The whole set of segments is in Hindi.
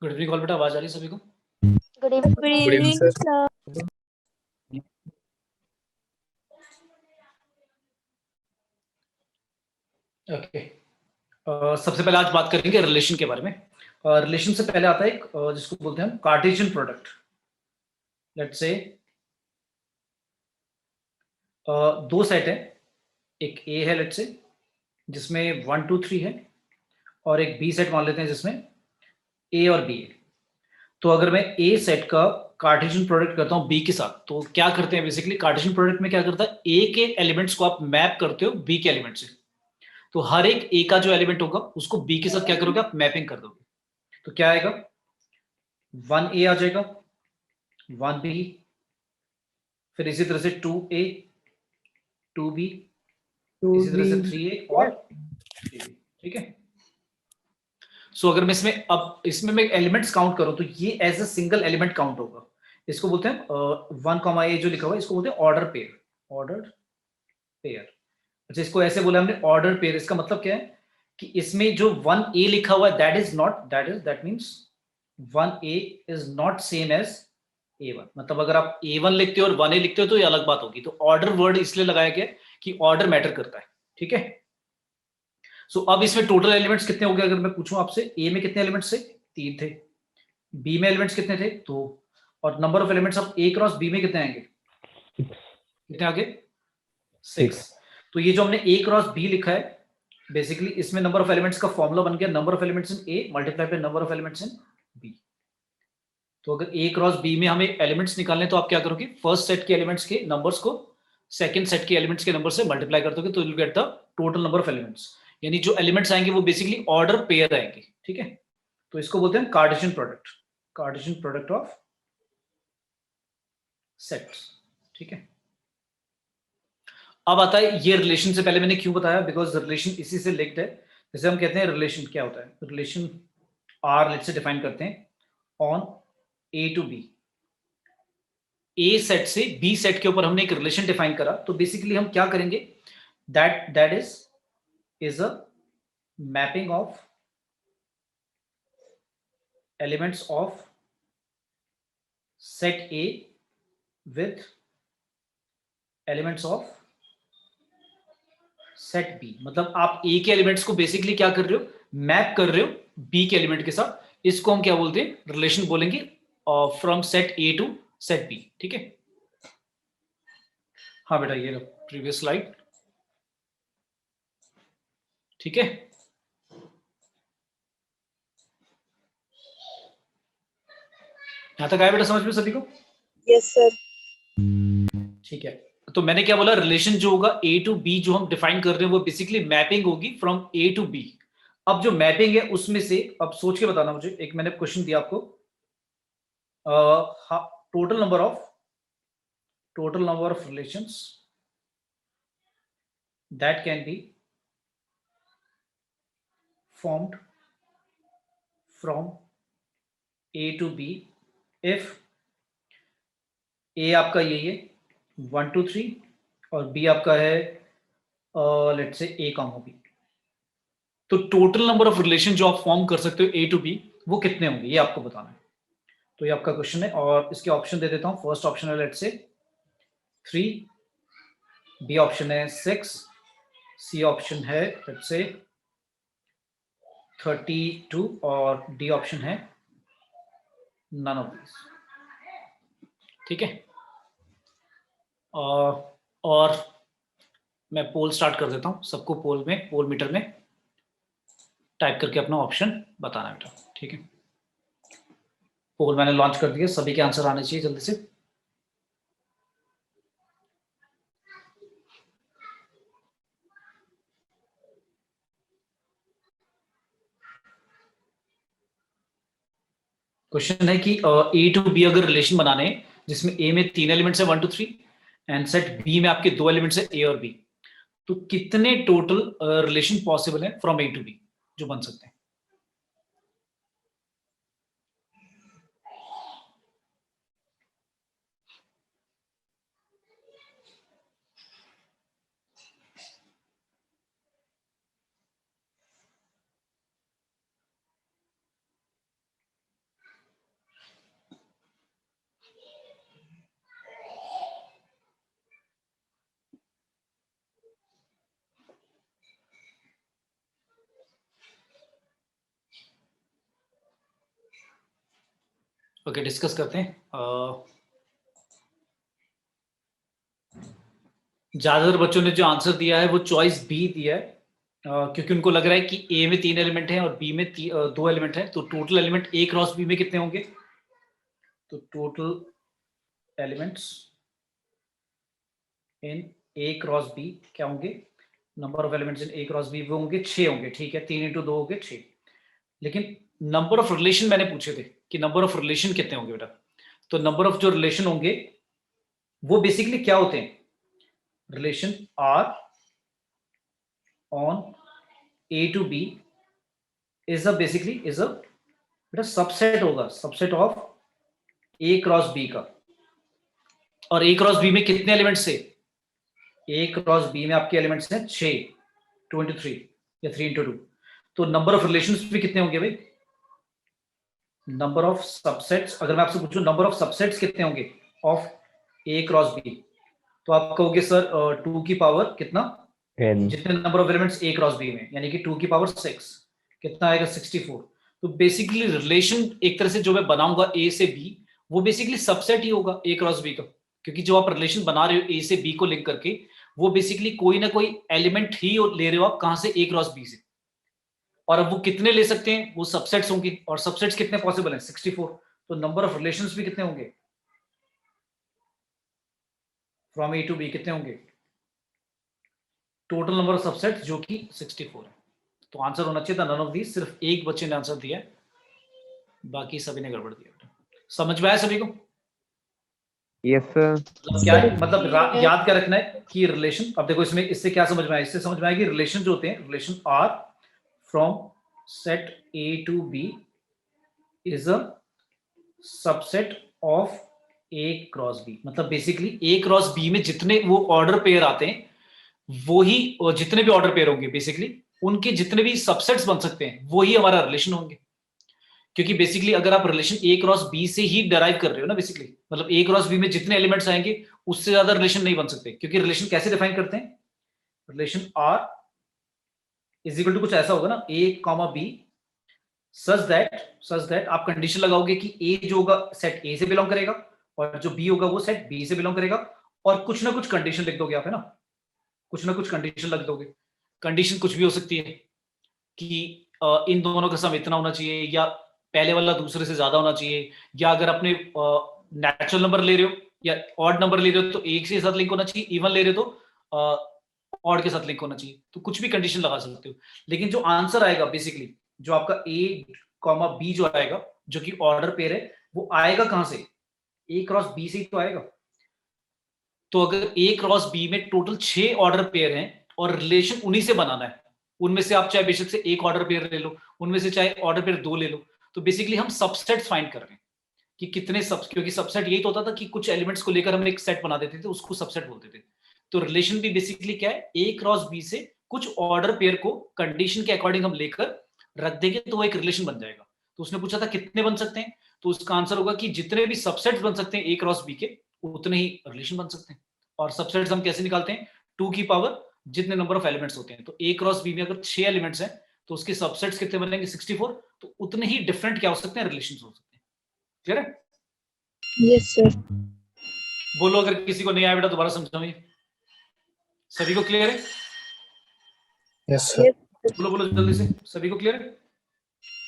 गुड इवनिंग कॉल बेटा, आवाज आ रही है सभी को? Good good evening evening sir. Sir. Okay. सबसे पहले आज बात करेंगे रिलेशन के बारे में। रिलेशन से पहले आता है एक जिसको बोलते हैं हम कार्टेशियन प्रोडक्ट। लेट्स से दो सेट है, एक ए है लेट्स से जिसमें 1 2 3 है, और एक बी सेट मान लेते हैं जिसमें ए और बी है। तो अगर मैं ए सेट का कार्टेशियन प्रोडक्ट करता हूं बी के साथ, तो क्या करते हैं बेसिकली कार्टेशियन प्रोडक्ट में क्या करता है, ए के एलिमेंट्स को आप मैप करते हो बी के एलिमेंट से। तो हर एक ए का जो एलिमेंट होगा उसको बी के साथ क्या करोगे, आप मैपिंग कर दोगे। तो क्या आएगा, 1 ए आ जाएगा, 1 बी, फिर इसी तरह से 2 ए, 2 बी, इसी तरह से 3 ए और 3 बी। ठीक है। सो अगर मैं इसमें मैं एलिमेंट्स काउंट करूं तो ये as a single element count होगा। इसको बोलते हैं 1 ए जो लिखा हुआ है इसको बोलते हैं ऑर्डर पेयर। Order pair. अच्छा, इसको ऐसे बोला हमने ऑर्डर पेयर, इसका मतलब क्या है कि इसमें जो 1 ए लिखा हुआ है that means 1 A is not same as A1। मतलब अगर आप A1 लिखते हो और 1 ए लिखते हो तो ये अलग बात होगी। तो ऑर्डर वर्ड इसलिए लगाया गया कि ऑर्डर मैटर करता है। ठीक है। सो अब इसमें टोटल एलिमेंट्स कितने हो गए, अगर मैं पूछूं आपसे, ए में कितने एलिमेंट्स थे, 3 थे। बी में एलिमेंट्स कितने थे, 2। और नंबर ऑफ एलिमेंट्स अब ए क्रॉस बी में कितने आएंगे, कितने आगे, 6। तो ये जो हमने ए क्रॉस बी लिखा है बेसिकली इसमें नंबर ऑफ एलिमेंट्स का फॉर्मूला बन गया number of elements in A multiply by number of elements in B. तो अगर ए क्रॉस बी में हमें एलिमेंट्स निकालने तो आप क्या करोगे, फर्स्ट सेट के एलिमेंट्स के नंबर्स को सेकंड सेट के एलिमेंट्स के नंबर से मल्टीप्लाई कर दोगे तो you get the total number of elements. यानी जो एलिमेंट्स आएंगे वो बेसिकली ऑर्डर पेयर आएंगे। ठीक है। तो इसको बोलते हैं Cartesian product, Cartesian product of sets. ठीक है। अब आता है ये रिलेशन, से पहले मैंने क्यों बताया, बिकॉज रिलेशन इसी से लिंक्ड है। जैसे हम कहते हैं रिलेशन क्या होता है, रिलेशन आर लेट से डिफाइन करते हैं on A to B. A set से बी सेट के ऊपर हमने एक रिलेशन डिफाइन करा, तो बेसिकली हम क्या करेंगे, that is a mapping of elements of set A with elements of set B. मतलब आप ए के एलिमेंट्स को बेसिकली क्या कर रहे हो, मैप कर रहे हो बी के एलिमेंट के साथ। इसको हम क्या बोलते हैं, रिलेशन बोलेंगे from set A to set B. ठीक है। हाँ बेटा, ये प्रीवियस स्लाइड। ठीक है। यहां तक आया बेटा समझ में सभी को? Yes sir. ठीक है। तो मैंने क्या बोला, रिलेशन जो होगा ए टू बी जो हम डिफाइन कर रहे हैं वो बेसिकली मैपिंग होगी फ्रॉम ए टू बी। अब जो मैपिंग है उसमें से अब सोच के बताना मुझे, एक मैंने क्वेश्चन दिया आपको, total number of relations that can be formed from A to B if A आपका यही है 1 2 3 और B आपका है लेट्स से A कॉमा B। तो टोटल नंबर ऑफ रिलेशन जो आप फॉर्म कर सकते हो A टू B वो कितने होंगे ये आपको बताना है। तो ये आपका क्वेश्चन है और इसके ऑप्शन दे देता हूं। फर्स्ट ऑप्शन है लेट्स से 3, B ऑप्शन है 6, C ऑप्शन है लेट्स से 32 और D ऑप्शन है नन ऑफ दिस। ठीक है। और मैं पोल स्टार्ट कर देता हूं, सबको पोल मीटर में टाइप करके अपना ऑप्शन बताना बेटा। ठीक है। पोल मैंने लॉन्च कर दिया, सभी के आंसर आने चाहिए जल्दी से। क्वेश्चन है कि ए टू बी अगर रिलेशन बनाने जिसमें ए में 3 एलिमेंट्स है 1 2 3 एंड सेट बी में आपके 2 एलिमेंट्स है ए और बी, तो कितने टोटल रिलेशन पॉसिबल है फ्रॉम ए टू बी जो बन सकते हैं। ओके, डिस्कस करते हैं। ज्यादातर बच्चों ने जो आंसर दिया है वो चॉइस बी दिया है, क्योंकि उनको लग रहा है कि ए में 3 एलिमेंट हैं और बी में 2 एलिमेंट हैं, तो total element A cross B में कितने होंगे? तो total elements in A cross B क्या होंगे? Number of elements in A cross B वो होंगे 6 होंगे, ठीक है, 3 × 2 हो गए 6। लेकिन नंबर ऑफ रिलेशन मैंने पूछे थे कि नंबर ऑफ रिलेशन कितने होंगे बेटा, तो नंबर ऑफ जो रिलेशन होंगे वो बेसिकली क्या होते हैं? Relation R on A to B is a basically is a बेटा सबसेट होगा, subset of A cross B का। और ए क्रॉस बी में कितने एलिमेंट्स थे? ए क्रॉस बी में आपके एलिमेंट्स हैं 6, 2 × 3 या 3 × 2। तो नंबर ऑफ रिलेशंस भी कितने होंगे भाई? नंबर ऑफ सबसेट्स, अगर मैं आपसे पूछूं नंबर ऑफ सबसेट्स कितने होंगे ऑफ ए क्रॉस बी, तो आप कहोगे सर 2 की पावर कितना, जितने number of elements A cross B में, यानी कि 2 की पावर 6 कितना आएगा? 64। तो बेसिकली रिलेशन एक तरह से जो मैं बनाऊंगा ए से बी, वो बेसिकली सबसेट ही होगा ए क्रॉस बी का, क्योंकि जो आप रिलेशन बना रहे हो ए से बी को लिंक करके, वो बेसिकली कोई ना कोई एलिमेंट ही ले रहे हो आप, कहां से? ए क्रॉस बी से। और अब वो कितने ले सकते हैं? वो सबसेट्स होंगे, और सबसेट्स कितने पॉसिबल हैं? 64। तो नंबर ऑफ रिलेशंस भी कितने होंगे फ्रॉम ए टू बी? कितने होंगे टोटल नंबर ऑफ सबसेट्स? जो कि 64 है। तो आंसर होना चाहिए था नन ऑफ दीज, सिर्फ एक बच्चे ने आंसर दिया, बाकी सभी ने गड़बड़ दिया। समझ में आया सभी को? Yes sir. क्या मतलब याद क्या रखना है कि रिलेशन, अब देखो इसमें इससे क्या समझ में आया? इससे समझ में आया कि रिलेशन जो होते हैं, relation R from set A to B is a subset of A cross B. मतलब बेसिकली ए क्रॉस बी में जितने वो ऑर्डर पेयर आते हैं, वो ही जितने भी ऑर्डर पेयर होंगे बेसिकली उनके जितने भी सबसेट्स बन सकते हैं वही हमारा रिलेशन होंगे। क्योंकि बेसिकली अगर आप रिलेशन ए क्रॉस बी से ही डराइव कर रहे हो ना, बेसिकली मतलब ए क्रॉस बी में जितने एलिमेंट्स आएंगे उससे ज्यादा रिलेशन नहीं बन सकते। क्योंकि रिलेशन कैसे डिफाइन करते हैं? Relation R is equal to कुछ ऐसा होगा ना, A comma B such that आप कंडीशन लगाओगे कि ए जो होगा सेट ए से बिलोंग करेगा और जो बी होगा वो सेट बी से बिलोंग करेगा, और कुछ ना कुछ कंडीशन लिख दोगे आप, है ना, कुछ ना कुछ कंडीशन लग दोगे। कंडीशन कुछ भी हो सकती है कि इन दोनों का सम इतना होना चाहिए, या पहले वाला दूसरे से ज्यादा होना चाहिए, या अगर अपने नेचुरल नंबर ले रहे हो या ऑड नंबर ले रहे हो तो एक के साथ लिंक होना चाहिए, इवन ले रहे हो तो ऑड के साथ लिंक होना चाहिए। तो कुछ भी कंडीशन लगा सकते हो, लेकिन जो आंसर आएगा बेसिकली जो आपका ए कॉमा बी जो आएगा, जो कि ऑर्डर पेयर है, वो आएगा कहां से? ए क्रॉस बी से ही तो आएगा। तो अगर ए क्रॉस बी में टोटल 6 ऑर्डर पेयर हैं और रिलेशन उन्हीं से बनाना है, उनमें से आप चाहे बेशक से एक ऑर्डर पेयर ले लो, उनमें से चाहे ऑर्डर पेयर 2 ले लो, तो बेसिकली हम सबसेट्स फाइंड कर रहे हैं कि कितने सब, क्योंकि सबसेट यही तो होता था कि कुछ एलिमेंट्स को लेकर हम एक सेट बना देते थे, उसको सबसेट बोलते थे। तो रिलेशन भी बेसिकली क्या है? ए क्रॉस बी से कुछ ऑर्डर पेयर को कंडीशन के अकॉर्डिंग हम लेकर रख देंगे तो वो एक रिलेशन बन जाएगा। तो उसने पूछा था कितने बन सकते हैं, तो उसका आंसर होगा कि जितने भी सबसेट्स बन सकते हैं ए क्रॉस बी के, उतने ही रिलेशन बन सकते हैं। और सबसेट्स हम कैसे निकालते हैं? 2 की पावर जितने नंबर ऑफ एलिमेंट्स होते हैं। तो ए क्रॉस बी में अगर 6 एलिमेंट्स हैं तो उसके सबसेट्स कितने बनेंगे? 64। तो उतने ही डिफरेंट क्या हो सकते हैं? रिलेशंस हो सकते हैं। क्लियर है? Yes sir. बोलो अगर किसी को नहीं आया बेटा दोबारा समझाइए। सभी को क्लियर है? Yes sir. बोलो बोलो जल्दी से, सभी को क्लियर है?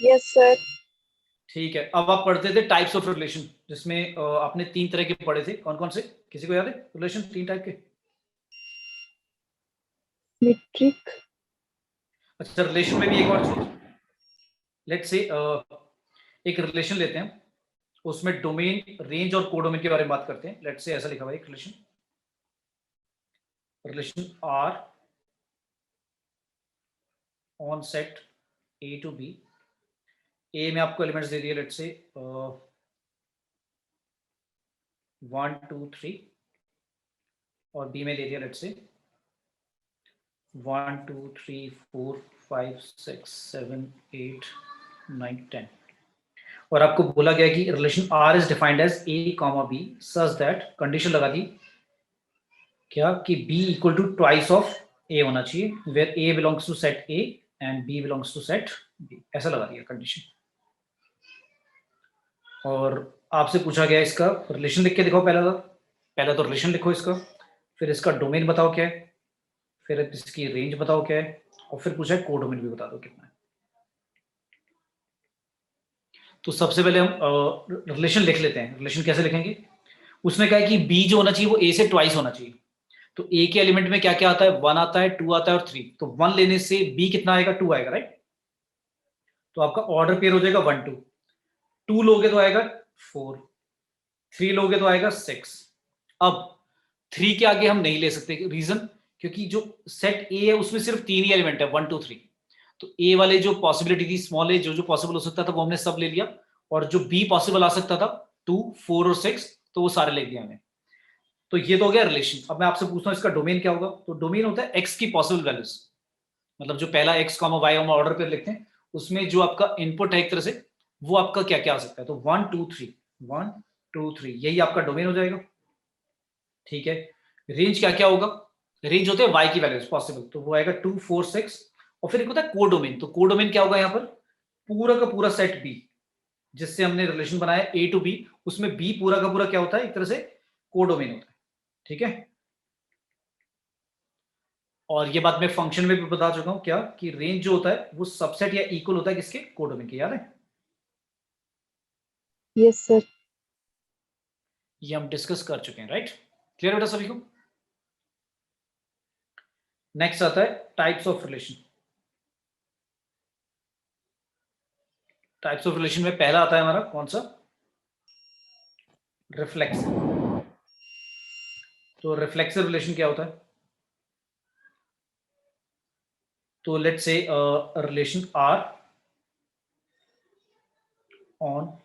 Yes sir. ठीक है, अब आप पढ़ते थे टाइप्स ऑफ रिलेशन, जिसमें आपने 3 तरह के पढ़े थे। कौन कौन से, किसी को याद है रिलेशन 3 टाइप के? मीट्रिक। अच्छा, रिलेशन में भी एक और चीज, लेट्स से एक रिलेशन लेते हैं, उसमें डोमेन, रेंज और कोडोमेन के बारे में बात करते हैं। लेट्स से ऐसा लिखा हुआ है एक relation R on set A to B. A में आपको एलिमेंट्स दे दिए, लेट्स से 1 2 3, और बी में दे दिया लेट्स से 1 2 3 4 5 6 7 8 9 10, और आपको बोला गया कि relation R is defined as A comma B such that, condition लगा दी क्या कि B equal to twice of A होना चाहिए, where A belongs to set A and B belongs to set B, ऐसा लगा दिया कंडीशन। और आपसे पूछा गया इसका रिलेशन लिख के दिखाओ। पहला तो रिलेशन लिखो इसका, फिर इसका डोमेन बताओ क्या है, फिर इसकी रेंज बताओ क्या है, और फिर पूछा है कोडोमेन भी बता दो कितना है। तो सबसे पहले हम रिलेशन लिख लेते हैं। रिलेशन कैसे लिखेंगे? उसमें क्या है कि बी जो होना चाहिए वो ए से ट्वाइस होना चाहिए। तो ए के एलिमेंट में क्या क्या आता है? 1 आता है, 2 आता है और 3। तो 1 लेने से बी कितना आएगा? 2 आएगा, राइट? तो आपका ऑर्डर पेयर हो जाएगा 1 2। 2 लोगे तो आएगा 4, 3 लोगे तो आएगा 6। अब 3 के आगे हम नहीं ले सकते, रीजन क्योंकि जो सेट ए है उसमें सिर्फ 3 ही एलिमेंट है, 1 2 3। तो ए वाले जो पॉसिबिलिटी थी, स्मॉल ए जो जो पॉसिबल हो सकता था वो हमने सब ले लिया, और जो बी पॉसिबल आ सकता था 2 4 और 6 तो वो सारे ले लिया हमने। तो ये तो हो गया रिलेशन। अब मैं आपसे पूछता हूँ इसका डोमेन क्या होगा? तो डोमेन होता है एक्स की पॉसिबल वैल्यूज, मतलब जो पहला एक्स कॉमा वाई हम ऑर्डर पे लिखते हैं उसमें जो आपका इनपुट है एक तरह से, वो आपका क्या क्या आ सकता है। तो 1 2 3, 1 2 3 यही आपका डोमेन हो जाएगा, ठीक है। रेंज क्या क्या होगा? रेंज होते हैं वाई की वैल्यूज पॉसिबल, तो वो आएगा 2 4 6। और फिर एक होता है कोडोमेन। तो कोडोमेन क्या होगा? यहाँ पर पूरा का पूरा सेट बी जिससे हमने रिलेशन बनाया ए टू बी, उसमें बी पूरा का पूरा क्या होता है? एक तरह से कोडोमेन होता है, ठीक है। और ये बात मैं फंक्शन में भी बता चुका हूं क्या, कि रेंज जो होता है वो सबसेट या इक्वल होता है किसके? कोडोमेन के, याद है? Yes, sir. ये हम डिस्कस कर चुके हैं, राइट? क्लियर बेटा सभी को? नेक्स्ट आता है types of relation. Types of relation में पहला आता है हमारा कौन सा? रिफ्लेक्सिव। तो रिफ्लेक्सिव रिलेशन क्या होता है? तो let's say relation R on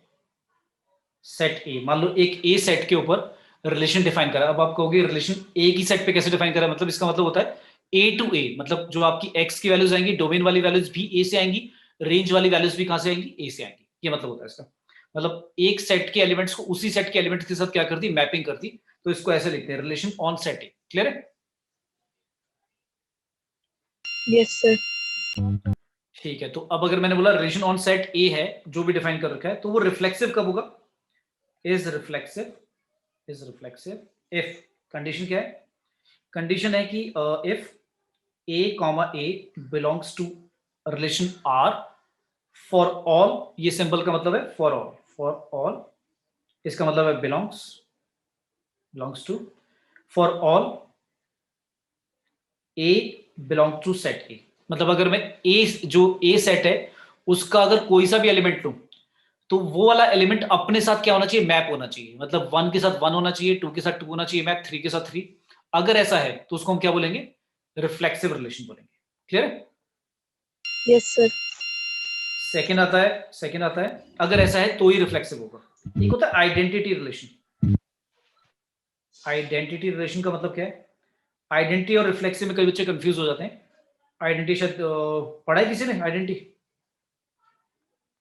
set A. मान लो एक ए सेट के ऊपर रिलेशन डिफाइन करा। अब आप कहोगे रिलेशन ए की सेट पे कैसे डिफाइन करा? मतलब इसका मतलब होता है ए टू ए, मतलब जो आपकी एक्स की वैल्यूज आएंगी, डोमेन वाली वैल्यूज भी ए से आएंगी, रेंज वाली वैल्यूज भी कहां से आएंगी? ए से आएंगी। ये मतलब होता है इसका। मतलब एक सेट के एलिमेंट्स को उसी सेट के एलिमेंट्स के साथ क्या करती? मैपिंग करती। तो इसको ऐसे लिखते हैं, relation on set A. Clear है? Yes, sir. ठीक है। तो अब अगर मैंने बोला रिलेशन ऑन सेट ए है, जो भी डिफाइन कर रखा है, तो वो रिफ्लेक्सिव कब होगा? इज रिफ्लेक्सिव इफ, कंडीशन क्या है? कंडीशन है कि if A comma A belongs to relation R for all. ये सिंबल का मतलब है फॉर ऑल। फॉर ऑल इसका मतलब है belongs to, for all A belong to set A. मतलब अगर मैं ए जो ए सेट है उसका अगर कोई सा भी एलिमेंट लूं, तो वो वाला एलिमेंट अपने साथ क्या होना चाहिए? मैप होना चाहिए। मतलब 1 के साथ 1 होना चाहिए, 2 के साथ 2 होना चाहिए मैप, 3 के साथ 3। अगर ऐसा है तो उसको हम क्या बोलेंगे? रिफ्लेक्सिव रिलेशन बोलेंगे। क्लियर है? Yes, sir. सेकंड आता है अगर ऐसा है तो ही रिफ्लेक्सिव होगा। एक होता है आइडेंटिटी रिलेशन। आइडेंटिटी रिलेशन का मतलब क्या है? आइडेंटिटी और रिफ्लेक्सिव में कई बच्चे कंफ्यूज हो जाते हैं। आइडेंटिटी शायद पढ़ा है किसी ने आइडेंटिटी?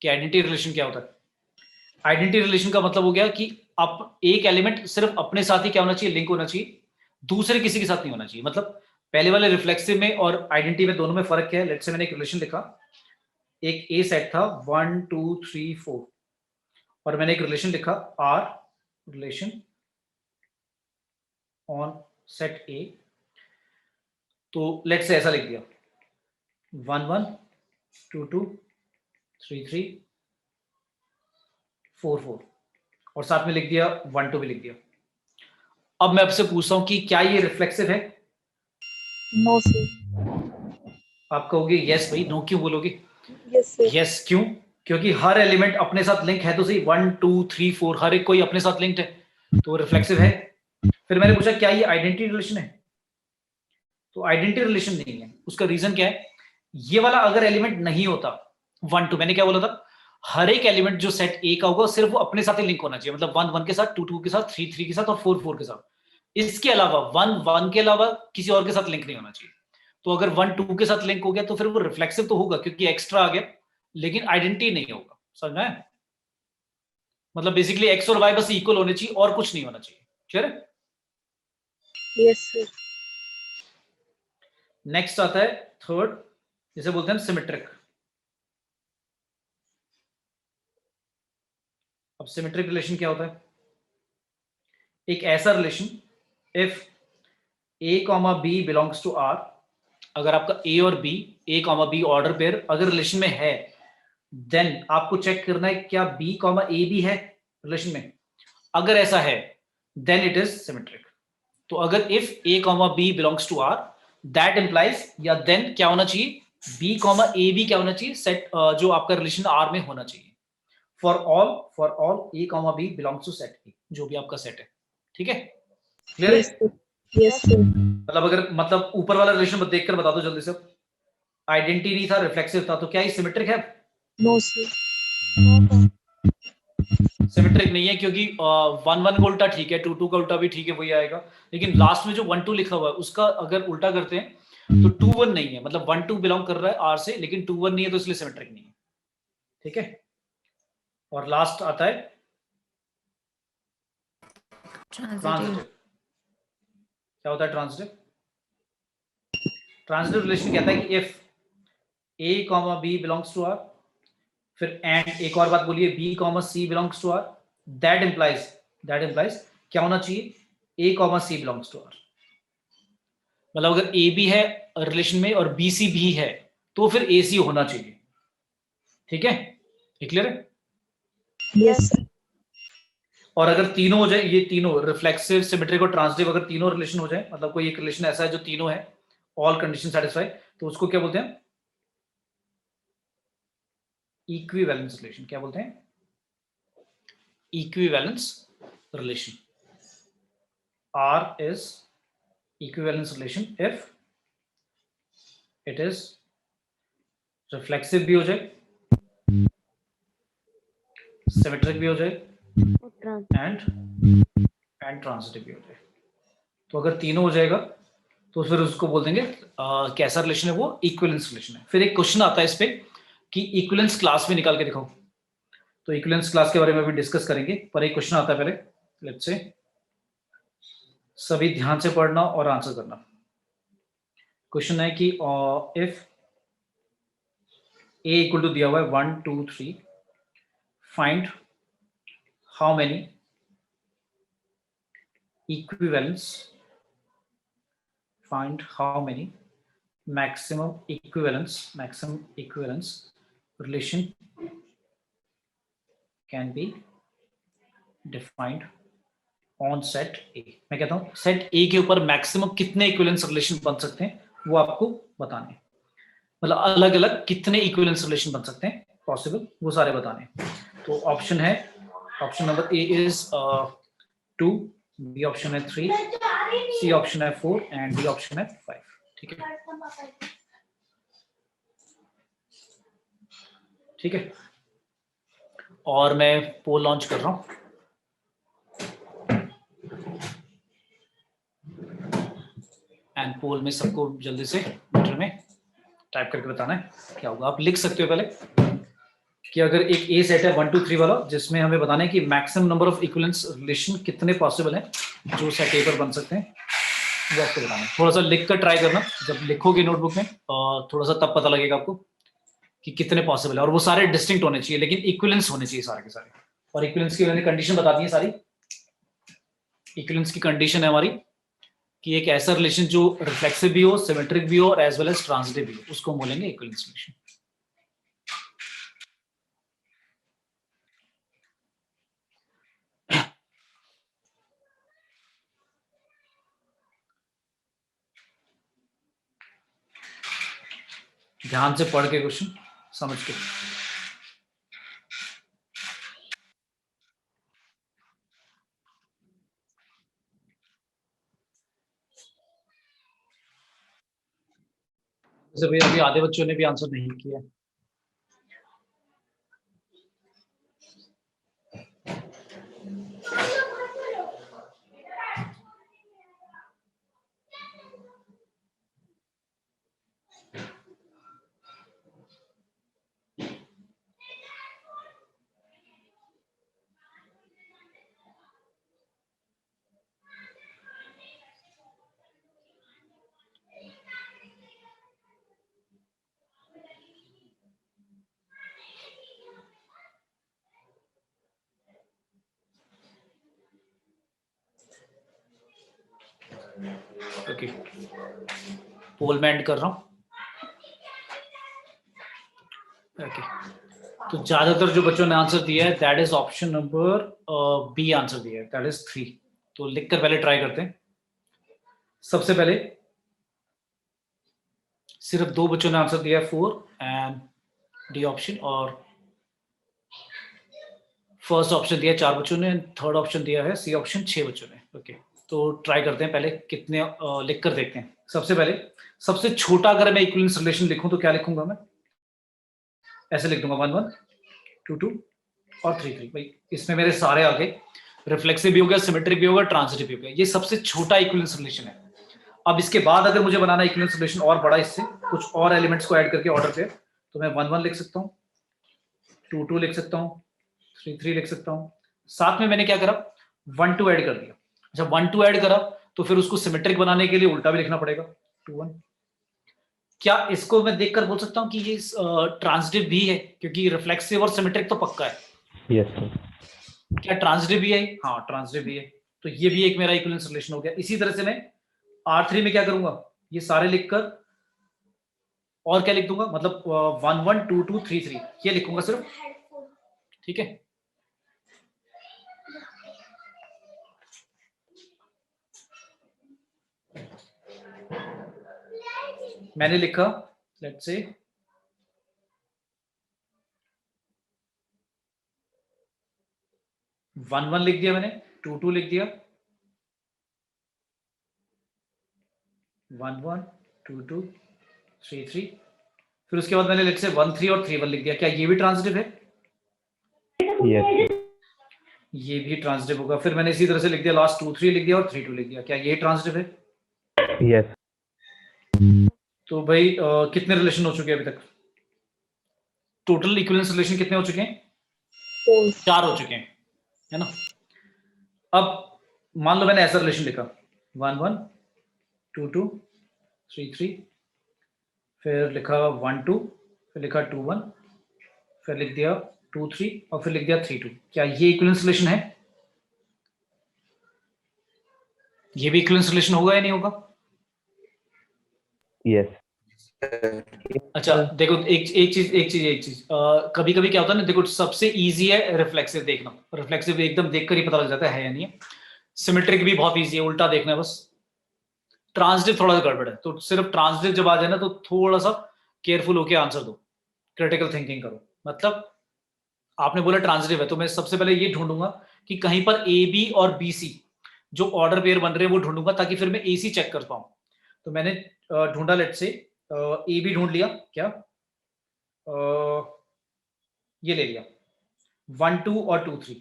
कि आइडेंटिटी रिलेशन क्या होता है? आइडेंटिटी रिलेशन का मतलब हो गया कि आप एक एलिमेंट सिर्फ अपने साथ ही क्या होना चाहिए? लिंक होना चाहिए, दूसरे किसी के साथ नहीं होना चाहिए। मतलब पहले वाले रिफ्लेक्सिव में और आइडेंटिटी में दोनों में फर्क क्या है? लेट्स से मैंने एक रिलेशन लिखा, एक ए सेट था 1 2 3 4, और मैंने एक रिलेशन लिखा R relation on set A. तो लेट्स से ऐसा लिख दिया 1 1 2 2 3 3 4 4, और साथ में लिख दिया 1 2 भी लिख दिया। अब मैं आपसे पूछता हूं कि क्या ये रिफ्लेक्सिव है? No, sir. आप कहोगे यस भाई, नो क्यों बोलोगे? Yes, sir. यस क्यों? क्योंकि हर एलिमेंट अपने साथ लिंक है तो सही, 1 2 3 4 हर एक कोई अपने साथ लिंक्ड है, तो रिफ्लेक्सिव है। फिर मैंने पूछा क्या ये आइडेंटिटी रिलेशन है? तो आइडेंटिटी रिलेशन नहीं है। उसका रीजन क्या है? ये वाला अगर एलिमेंट नहीं होता 1 2, मैंने क्या बोला था? हर एक एलिमेंट जो सेट ए का होगा सिर्फ वो अपने साथ ही लिंक होना चाहिए। मतलब 1 1 के साथ, 2 2 के साथ, 3 3 के साथ और 4 4 के साथ। इसके अलावा 1 1 के अलावा किसी और के साथ लिंक नहीं होना चाहिए। तो अगर 1 2 के साथ लिंक हो गया तो फिर वो रिफ्लेक्सिव तो होगा क्योंकि एक्स्ट्रा आ गया, लेकिन आइडेंटिटी नहीं होगा। समझ में आया? मतलब बेसिकली एक्स और वाई बस इक्वल होने चाहिए और कुछ नहीं होना चाहिए। क्लियर है? Yes, sir. नेक्स्ट आता है थर्ड, जिसे बोलते हैं सिमेट्रिक। अब सिमेट्रिक रिलेशन क्या होता है? एक ऐसा relation if A comma B belongs to R, अगर आपका ए और B, A comma B order pair अगर रिलेशन में है, देन आपको चेक करना है क्या बी कॉमा ए भी है रिलेशन में। अगर ऐसा है देन इट इज सिमेट्रिक। तो अगर if A comma B belongs to R, that implies या देन क्या होना चाहिए, बी कॉमा ए भी क्या होना चाहिए, सेट जो आपका रिलेशन आर में होना चाहिए। For all A comma B belongs to set A, जो भी आपका सेट है। ठीक है, क्लियर है? Yes, sir. Yes, sir. मतलब अगर मतलब ऊपर वाला रिलेशन देखकर बता दो जल्दी से, आइडेंटिटी नहीं था, रिफ्लेक्सिव था, तो क्या ये सिमेट्रिक है? No, sir. सिमेट्रिक नहीं है, क्योंकि 1 1 का उल्टा ठीक है, 2 2 का उल्टा भी ठीक है, वही आएगा। लेकिन लास्ट में जो 1 2 लिखा हुआ है उसका अगर उल्टा करते हैं तो 2 1 नहीं है, मतलब 1 2 बिलोंग कर रहा है आर से, लेकिन 2 1 नहीं है, तो इसलिए सिमेट्रिक नहीं है। ठीक है, और लास्ट आता है ट्रांजिटिव। क्या होता है ट्रांजिटिव? ट्रांजिटिव रिलेशन कहता है कि if A comma B belongs to R, फिर एंड एक और बात बोलिए, B comma C belongs to R, that implies क्या होना चाहिए, A comma C belongs to R. मतलब अगर ए बी है रिलेशन में और बी सी भी है, तो फिर ए सी होना चाहिए। ठीक है, क्लियर है? Yes, sir. और अगर तीनों हो जाए, ये तीनों रिफ्लेक्सिव, सिमेट्रिक और ट्रांजिटिव, अगर तीनों रिलेशन हो जाए, मतलब कोई एक रिलेशन ऐसा है जो तीनों है, ऑल कंडीशन सेटिस्फाई, तो उसको क्या बोलते हैं? Equivalence relation. क्या बोलते हैं? Equivalence relation. R is equivalence relation if it is reflexive भी हो जाए, symmetric भी हो जाए, and transitive भी हो जाए। तो अगर तीनों हो जाएगा तो फिर उसको बोल देंगे कैसा रिलेशन है वो, इक्विवेलेंस रिलेशन है। फिर एक क्वेश्चन आता है इस पे कि इक्विवेलेंस क्लास में निकाल के दिखाओ। तो इक्विवेलेंस क्लास के बारे में भी डिस्कस करेंगे, पर एक क्वेश्चन आता है पहले, लेट्स से सभी ध्यान से पढ़ना और आंसर करना। क्वेश्चन है कि इफ a इक्वल टू दिया हुआ है 1 2 3, find how many equivalence, find how many maximum equivalence relation can be defined on set A। मैं कहता हूं सेट A के ऊपर मैक्सिमम कितने इक्विवेलेंस रिलेशन बन सकते हैं वो आपको बताने, मतलब अलग अलग कितने इक्विवेलेंस रिलेशन बन सकते हैं पॉसिबल, वो सारे बताने। तो ऑप्शन है, option number A is 2, B option है 3, सी ऑप्शन है 4 एंड डी ऑप्शन है 5। ठीक है, ठीक है, और मैं पोल लॉन्च कर रहा हूं। एंड पोल में सबको जल्दी से मीटर में टाइप करके बताना है क्या होगा। आप लिख सकते हो पहले कि अगर एक ए सेट है 1 2 3 वाला, जिसमें हमें बताना है कि maximum number of equivalence relation कितने पॉसिबल हैं जो सेट ए पर बन सकते हैं, वो आपको बताना है। थोड़ा सा लिख कर ट्राई करना, जब लिखोगे नोटबुक में थोड़ा सा तब पता लगेगा आपको कि कितने पॉसिबल है, और वो सारे डिस्टिंक्ट होने चाहिए, लेकिन इक्विवेलेंस होने चाहिए सारे के सारे। और इक्विवेलेंस की मैंने कंडीशन बता दी है सारी। इक्विवेलेंस की कंडीशन है हमारी कि एक ऐसा रिलेशन जो रिफ्लेक्सिव भी हो, सिमेट्रिक भी हो और एज वेल एज ट्रांजिटिव भी हो, उसको बोलेंगे इक्विवेलेंस रिलेशन। ध्यान से पढ़ के क्वेश्चन समझ के। जैसे भैया अभी आधे बच्चों ने भी आंसर नहीं किया। ओके, पोल में एंड कर रहा हूँ। ओके, तो ज्यादातर जो बच्चों ने आंसर दिया है that is option number B answer दिया है, दैट इज 3। तो लिखकर पहले ट्राई करते हैं। सबसे पहले सिर्फ 2 बच्चों ने आंसर दिया है, 4 एंड डी ऑप्शन, और फर्स्ट ऑप्शन दिया 4 बच्चों ने, थर्ड ऑप्शन दिया है सी ऑप्शन 6 बच्चों ने। ओके, तो ट्राई करते हैं, पहले कितने लिखकर देखते हैं। सबसे पहले सबसे छोटा अगर मैं इक्विवेलेंस रिलेशन लिखूं तो क्या लिखूंगा मैं? ऐसे लिख दूंगा 1 1 2 2 और 3 3। भाई इसमें मेरे सारे आ गए, रिफ्लेक्सिव भी हो गया, सिमेट्रिक भी हो गया, ट्रांजिटिव भी हो गया। ये सबसे छोटा इक्विवेलेंस रिलेशन है। अब इसके बाद अगर मुझे बनाना इक्विवेलेंस रिलेशन और बड़ा, इससे कुछ और एलिमेंट्स को ऐड करके ऑर्डर पे, तो मैं 1 1 लिख सकता हूँ, 2 2 लिख सकता हूँ, 3 3 लिख सकता हूँ। साथ में मैंने क्या करा, 1 2 ऐड कर दिया। जब 1 2 ऐड करा तो फिर उसको सिमेट्रिक बनाने के लिए उल्टा भी लिखना पड़ेगा, 2 1। क्या इसको मैं देखकर बोल सकता हूँ कि ये ट्रांजिटिव भी है, क्योंकि रिफ्लेक्सिव और सिमेट्रिक तो पक्का है। Yes sir. क्या ट्रांजिटिव भी है? हाँ, ट्रांजिटिव भी है। तो ये भी एक मेरा इक्विवेलेंस रिलेशन हो गया। इसी तरह से मैं R3 में क्या करूंगा, ये सारे लिखकर और क्या लिख दूंगा, मतलब 1 1 2 2 3 3 ये लिखूंगा सिर्फ, ठीक है। मैंने लिखा, लेट्स से 1 1 लिख दिया मैंने, 2 2 लिख दिया, 1 1 2 2 3 3, फिर उसके बाद मैंने लेट्स से 1 3 और 3 1 लिख दिया। क्या ये भी ट्रांजिटिव है? यस। ये भी ट्रांजिटिव होगा। फिर मैंने इसी तरह से लिख दिया, लास्ट 2 3 लिख दिया और 3 2 लिख दिया। क्या ये ट्रांजिटिव है? यस। तो भाई कितने रिलेशन हो चुके हैं अभी तक? टोटल इक्विवेलेंस रिलेशन कितने हो चुके हैं? 4 हो चुके हैं, है ना। अब मान लो मैंने ऐसा रिलेशन लिखा, 1 1 2 2 3 3, फिर लिखा 1 2, फिर लिखा 2 1, फिर लिख दिया 2 3 और फिर लिख दिया 3 2। क्या ये इक्विवेलेंस रिलेशन है? ये भी इक्विवेलेंस रिलेशन होगा या नहीं होगा? यस। अच्छा देखो, एक चीज कभी कभी क्या होता है ना, देखो सबसे इजी है रिफ्लेक्सिव देखना, रिफ्लेक्सिव एकदम देखकर ही पता लग जाता है या नहीं है। सिमेट्रिक भी बहुत इजी है, उल्टा देखना है बस। ट्रांजिटिव थोड़ा सा गड़बड़ है, तो सिर्फ ट्रांजिटिव जब आ जाए ना तो थोड़ा सा केयरफुल होकर आंसर दो, क्रिटिकल थिंकिंग करो। मतलब आपने बोला ट्रांजिटिव है, तो मैं सबसे पहले ये ढूंढूंगा कि कहीं पर ए बी और बी सी जो ऑर्डर पेयर बन रहे हैं वो ढूंढूंगा, ताकि फिर मैं ए सी चेक कर पाऊं। तो मैंने ढूंढा, लेट्स से ए बी ढूंढ लिया, क्या ये ले लिया 1 2 और 2 3।